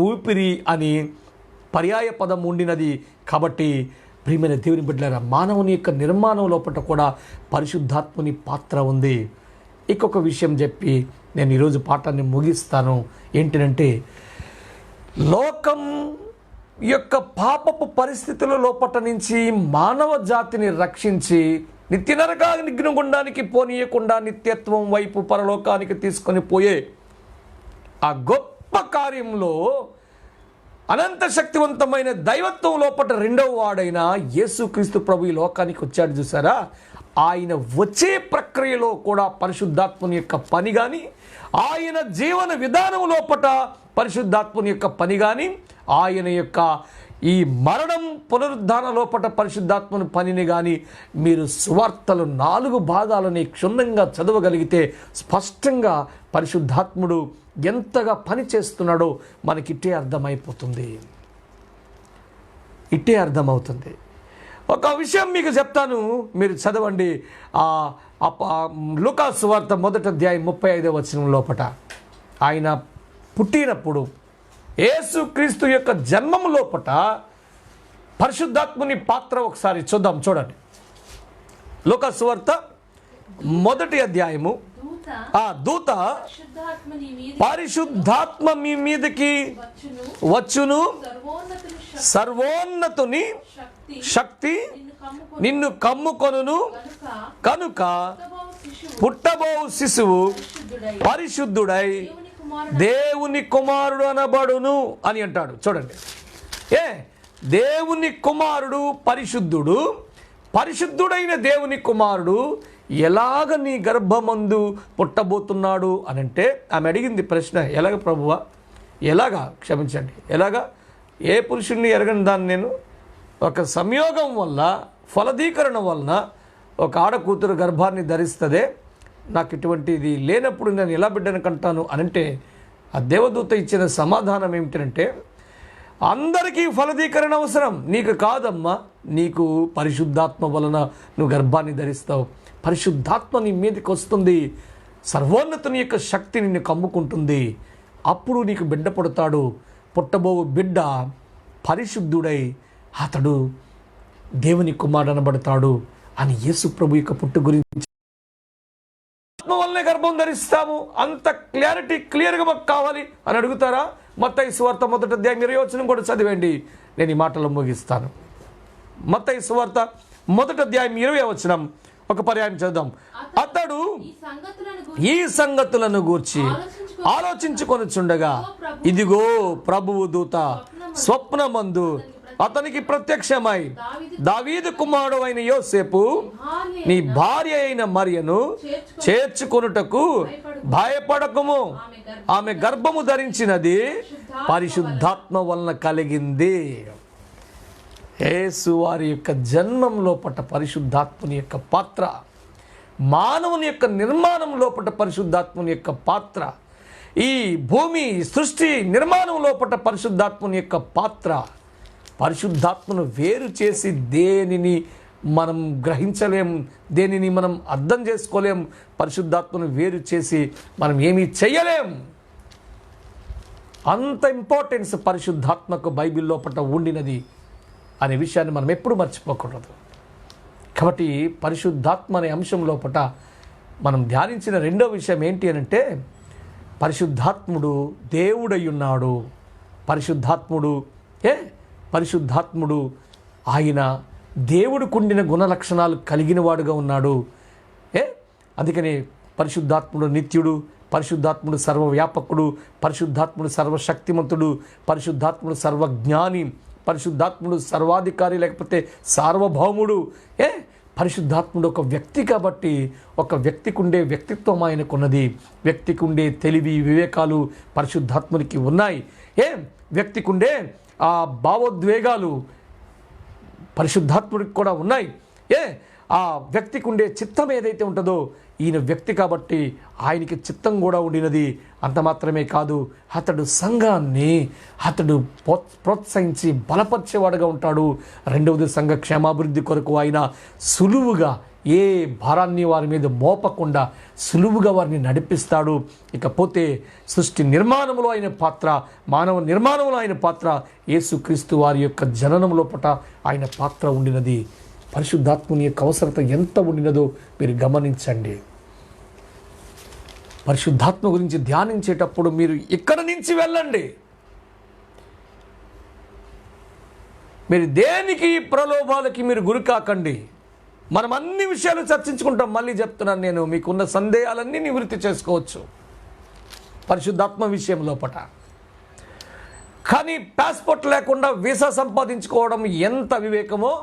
ఊపిరి అని పర్యాయ పదం ఉండినది కాబట్టి ప్రియమైన దేవుని బిడ్డలారా, మానవుని యొక్క నిర్మాణం లోపల కూడా పరిశుద్ధాత్మని పాత్ర ఉంది. ఇంకొక విషయం చెప్పి నేను ఈరోజు పాఠాన్ని ముగిస్తాను. ఏంటంటే, లోకం యొక్క పాపపు పరిస్థితుల లోపట నుంచి మానవ జాతిని రక్షించి నిత్య నరకాగ్నిగుండానికి పోనీయకుండా నిత్యత్వం వైపు పరలోకానికి తీసుకొని పోయే ఆ గొప్ప కార్యంలో అనంత శక్తివంతమైన దైవత్వం లోపట రెండవ వాడైన యేసుక్రీస్తు ప్రభు ఈ లోకానికి వచ్చాడు చూసారా. ఆయన వచ్చే ప్రక్రియలో కూడా పరిశుద్ధాత్మని యొక్క పని కానీ, ఆయన జీవన విధానం లోపట పరిశుద్ధాత్మని యొక్క పని కానీ, ఆయన యొక్క ఈ మరణం పునరుద్ధాన లోపట పరిశుద్ధాత్మని పనిని కానీ మీరు సువార్తలు 4 భాగాలని క్షుణ్ణంగా చదవగలిగితే స్పష్టంగా పరిశుద్ధాత్ముడు ఎంతగా పని చేస్తున్నాడో మనకిట్టే అర్థమైపోతుంది. ఇట్టే అర్థమవుతుంది. ఒక విషయం మీకు చెప్తాను, మీరు చదవండి. లూకాసు సువార్త 1వ అధ్యాయం 35వ వచనం లోపట ఆయన పుట్టినప్పుడు యేసుక్రీస్తు యొక్క జన్మము లోపట పరిశుద్ధాత్ముని పాత్ర ఒకసారి చూద్దాం. చూడండి, లూకాసు సువార్త 1వ అధ్యాయము. ఆ దూత పరిశుద్ధాత్మ మీ మీదకి వచ్చును, సర్వోన్నతుని శక్తి నిన్ను కమ్ముకొనును, కనుక పుట్టబో శిశువు పరిశుద్ధుడై దేవుని కుమారుడు అనబడును అని అంటాడు. చూడండి, దేవుని కుమారుడు పరిశుద్ధుడు, పరిశుద్ధుడైన దేవుని కుమారుడు ఎలాగ నీ గర్భమందు పుట్టబోతున్నాడు అని అంటే, ఆమె అడిగింది ప్రశ్న, ఎలాగ ప్రభువా, ఎలాగా, క్షమించండి, ఎలాగా? ఏ పురుషుణ్ణి ఎరగని దాన్ని నేను ఒక సంయోగం వల్ల, ఫలదీకరణ వలన ఒక ఆడకూతురు గర్భాన్ని ధరిస్తుందే, నాకు ఇటువంటిది లేనప్పుడు నేను ఎలా బిడ్డను కంటాను అనంటే, ఆ దేవదూత ఇచ్చిన సమాధానం ఏమిటంటే, అందరికీ ఫలదీకరణ అవసరం, నీకు కాదమ్మా, నీకు పరిశుద్ధాత్మ వలన నువ్వు గర్భాన్ని ధరిస్తావు, పరిశుద్ధాత్మ నీ మీదకి వస్తుంది, సర్వోన్నతుని యొక్క శక్తి నిన్ను కమ్ముకుంటుంది, అప్పుడు నీకు బిడ్డ పుడతాడు, పుట్టబో బిడ్డ పరిశుద్ధుడై అతడు దేవుని కుమారుడు అనబడతాడు అని యేసు ప్రభు యొక్క పుట్టు గురించి ఆత్మ వల్లనే గర్భం ధరిస్తాము. అంత క్లియర్గా మాకు కావాలి అని అడుగుతారా? మత్తయి సువార్త 1వ అధ్యాయం 20వ వచనం కూడా చదివండి, నేను ఈ మాటలు ముగిస్తాను. మత్తయి సువార్త 1వ అధ్యాయం 20వ వచనం ఒక పర్యాయం చదువుదాం. అతడు ఈ సంగతులను గూర్చి ఆలోచించుకొనుచుండగా, ఇదిగో ప్రభువు దూత స్వప్నమందు అతనికి ప్రత్యక్షమై, దావీదు కుమారుడు అయిన యోసేపు, నీ భార్య అయిన మరియను చేర్చుకొనుటకు భయపడకము, ఆమె గర్భము ధరించినది పరిశుద్ధాత్మ వలన కలిగింది. యేసు వారి యొక్క జన్మం లోపట పరిశుద్ధాత్మని యొక్క పాత్ర, మానవుని యొక్క నిర్మాణం లోపట పరిశుద్ధాత్మని యొక్క పాత్ర, ఈ భూమి సృష్టి నిర్మాణం లోపట పరిశుద్ధాత్మని యొక్క పాత్ర. పరిశుద్ధాత్మను వేరు చేసి దేనిని మనం గ్రహించలేం, దేనిని మనం అర్థం చేసుకోలేం. పరిశుద్ధాత్మను వేరు చేసి మనం ఏమీ చేయలేం. అంత ఇంపార్టెన్స్ పరిశుద్ధాత్మకు బైబిల్ లోపట ఉండినది అనే విషయాన్ని మనం ఎప్పుడు మర్చిపోకూడదు. కాబట్టి పరిశుద్ధాత్మ అనే అంశం లోపట మనం ధ్యానించిన రెండో విషయం ఏంటి అని అంటే, పరిశుద్ధాత్ముడు దేవుడై ఉన్నాడు. పరిశుద్ధాత్ముడు ఆయన దేవుడికుండిన గుణలక్షణాలు కలిగిన వాడుగా ఉన్నాడు. అందుకని పరిశుద్ధాత్ముడు నిత్యుడు, పరిశుద్ధాత్ముడు సర్వవ్యాపకుడు, పరిశుద్ధాత్ముడు సర్వశక్తిమంతుడు, పరిశుద్ధాత్ముడు సర్వజ్ఞాని, పరిశుద్ధాత్ముడు సర్వాధికారి లేకపోతే సార్వభౌముడు. పరిశుద్ధాత్ముడు ఒక వ్యక్తి కాబట్టి ఒక వ్యక్తికి ఉండే వ్యక్తిత్వం ఆయనకున్నది. వ్యక్తికి ఉండే తెలివి వివేకాలు పరిశుద్ధాత్మునికి ఉన్నాయి. వ్యక్తికి ఉండే ఆ భావోద్వేగాలు పరిశుద్ధాత్ముడికి కూడా ఉన్నాయి. ఆ వ్యక్తికి ఉండే చిత్తం ఏదైతే ఉంటుందో ఈయన వ్యక్తి కాబట్టి ఆయనకి చిత్తం కూడా ఉండినది. అంత మాత్రమే కాదు, అతడు సంఘాన్ని ప్రోత్సహించి బలపరిచేవాడుగా ఉంటాడు. రెండవది, సంఘ క్షేమాభివృద్ధి కొరకు ఆయన సులువుగా ఏ భారాన్ని వారి మీద మోపకుండా సులువుగా వారిని నడిపిస్తాడు. ఇకపోతే సృష్టి నిర్మాణంలో ఆయన పాత్ర, మానవ నిర్మాణంలో ఆయన పాత్ర, యేసుక్రీస్తు వారి యొక్క జననం లోపట ఆయన పాత్ర ఉండినది. పరిశుద్ధాత్ముని యొక్క అవసరత ఎంత ఉండినదో మీరు గమనించండి. పరిశుద్ధాత్మ గురించి ధ్యానించేటప్పుడు మీరు ఇక్కడి నుంచి వెళ్ళండి. మీరు దేనికి ప్రలోభాలకి మీరు గురి కాకండి. మనం అన్ని విషయాలు చర్చించుకుంటాం. మళ్ళీ చెప్తున్నాను, నేను మీకున్న సందేహాలన్నీ నివృత్తి చేసుకోవచ్చు పరిశుద్ధాత్మ విషయం లోపట. కానీ పాస్పోర్ట్ లేకుండా వీసా సంపాదించుకోవడం ఎంత వివేకమో,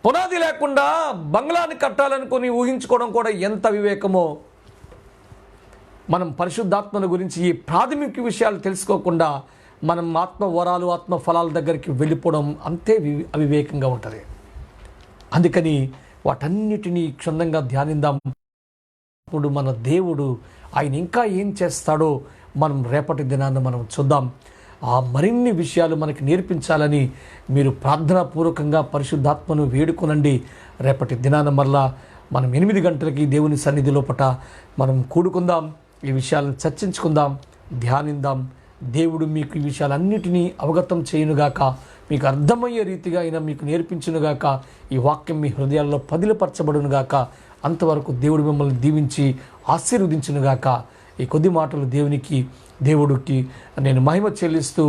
పునాది లేకుండా బంగ్లాని కట్టాలనుకొని ఊహించుకోవడం కూడా ఎంత వివేకమో, మనం పరిశుద్ధాత్మను గురించి ఈ ప్రాథమిక విషయాలు తెలుసుకోకుండా మనం ఆత్మ వరాలు ఆత్మ ఫలాల దగ్గరికి వెళ్ళిపోవడం అంతే అవివేకంగా ఉంటుంది. అందుకని వాటన్నిటినీ క్షుణ్ణంగా ధ్యానిద్దాం. ఇప్పుడు మన దేవుడు ఆయన ఇంకా ఏం చేస్తాడో మనం రేపటి దినాన్ని మనం చూద్దాం. ఆ మరిన్ని విషయాలు మనకి నేర్పించాలని మీరు ప్రార్థనాపూర్వకంగా పరిశుద్ధాత్మను వేడుకొనండి. రేపటి దినాన మరలా మనం 8 గంటలకి దేవుని సన్నిధి లోపట మనం కూడుకుందాం, ఈ విషయాలను చర్చించుకుందాం, ధ్యానిద్దాం. దేవుడు మీకు ఈ విషయాలన్నిటినీ అవగతం చేయునుగాక, మీకు అర్థమయ్యే రీతిగా ఆయన మీకు నేర్పించునుగాక, ఈ వాక్యం మీ హృదయాల్లో పదిలపరచబడునుగాక. అంతవరకు దేవుడు మిమ్మల్ని దీవించి ఆశీర్వదించునుగాక. ఈ కొద్ది మాటలు దేవుడికి నేను మహిమ చెల్లిస్తూ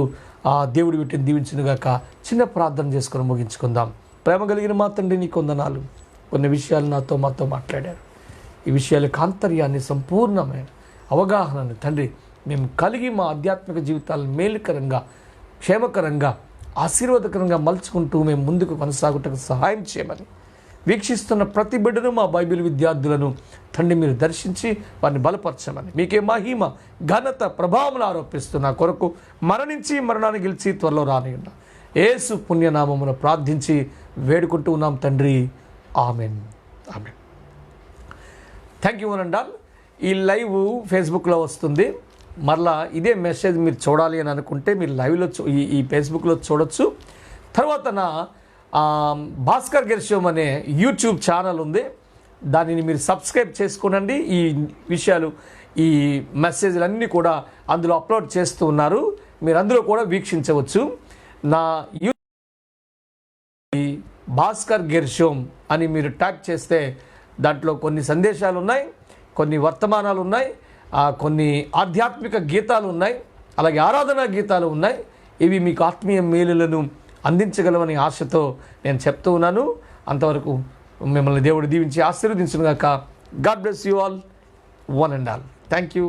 ఆ దేవుడి వీటిని దీవించునుగాక. చిన్న ప్రార్థన చేసుకొని ముగించుకుందాం. ప్రేమ కలిగిన మా తండ్రి, నీ కొందనాలు. కొన్ని విషయాలు మాతో మాట్లాడారు. ఈ విషయాలకు ఆంతర్యాన్ని, సంపూర్ణమైన అవగాహనను తండ్రి మేము కలిగి మా ఆధ్యాత్మిక జీవితాలను మేలుకరంగా, క్షేమకరంగా, ఆశీర్వాదకరంగా మలుచుకుంటూ మేము ముందుకు కొనసాగుటకు సహాయం చేయమని వీక్షిస్తున్న ప్రతి బిడ్డను, మా బైబిల్ విద్యార్థులను తండ్రి మీరు దర్శించి వారిని బలపరచమని, మీకే మహిమ ఘనత ప్రభావములు ఆరోపిస్తున్న కొరకు మరణించి మరణాన్ని గెలిచి త్వరలో రానియున్న యేసు పుణ్యనామమును ప్రార్థించి వేడుకుంటూ ఉన్నాం తండ్రి. Amen. Amen. Thank you and all. ఈ లైవ్ ఫేస్బుక్లో వస్తుంది. మరలా ఇదే మెసేజ్ మీరు చూడాలి అని అనుకుంటే మీరు లైవ్లో ఈ ఫేస్బుక్లో చూడొచ్చు. తర్వాత నా భాస్కర్ గెర్షోమ్ అనే యూట్యూబ్ ఛానల్ ఉంది, దానిని మీరు సబ్స్క్రైబ్ చేసుకోనండి. ఈ విషయాలు, ఈ మెసేజ్లన్నీ కూడా అందులో అప్లోడ్ చేస్తూ ఉన్నారు, మీరు అందులో కూడా వీక్షించవచ్చు. నా భాస్కర్ గెర్షోమ్ అని మీరు ట్యాగ్ చేస్తే దాంట్లో కొన్ని సందేశాలు ఉన్నాయి, కొన్ని వర్తమానాలు ఉన్నాయి, కొన్ని ఆధ్యాత్మిక గీతాలు ఉన్నాయి, అలాగే ఆరాధనా గీతాలు ఉన్నాయి. ఇవి మీకు ఆత్మీయ మేలులను అందించగలవని ఆశతో నేను చెప్తూ ఉన్నాను. అంతవరకు మిమ్మల్ని దేవుడు దీవించి ఆశీర్వదించునుగాక. God bless you all, one and all. Thank you.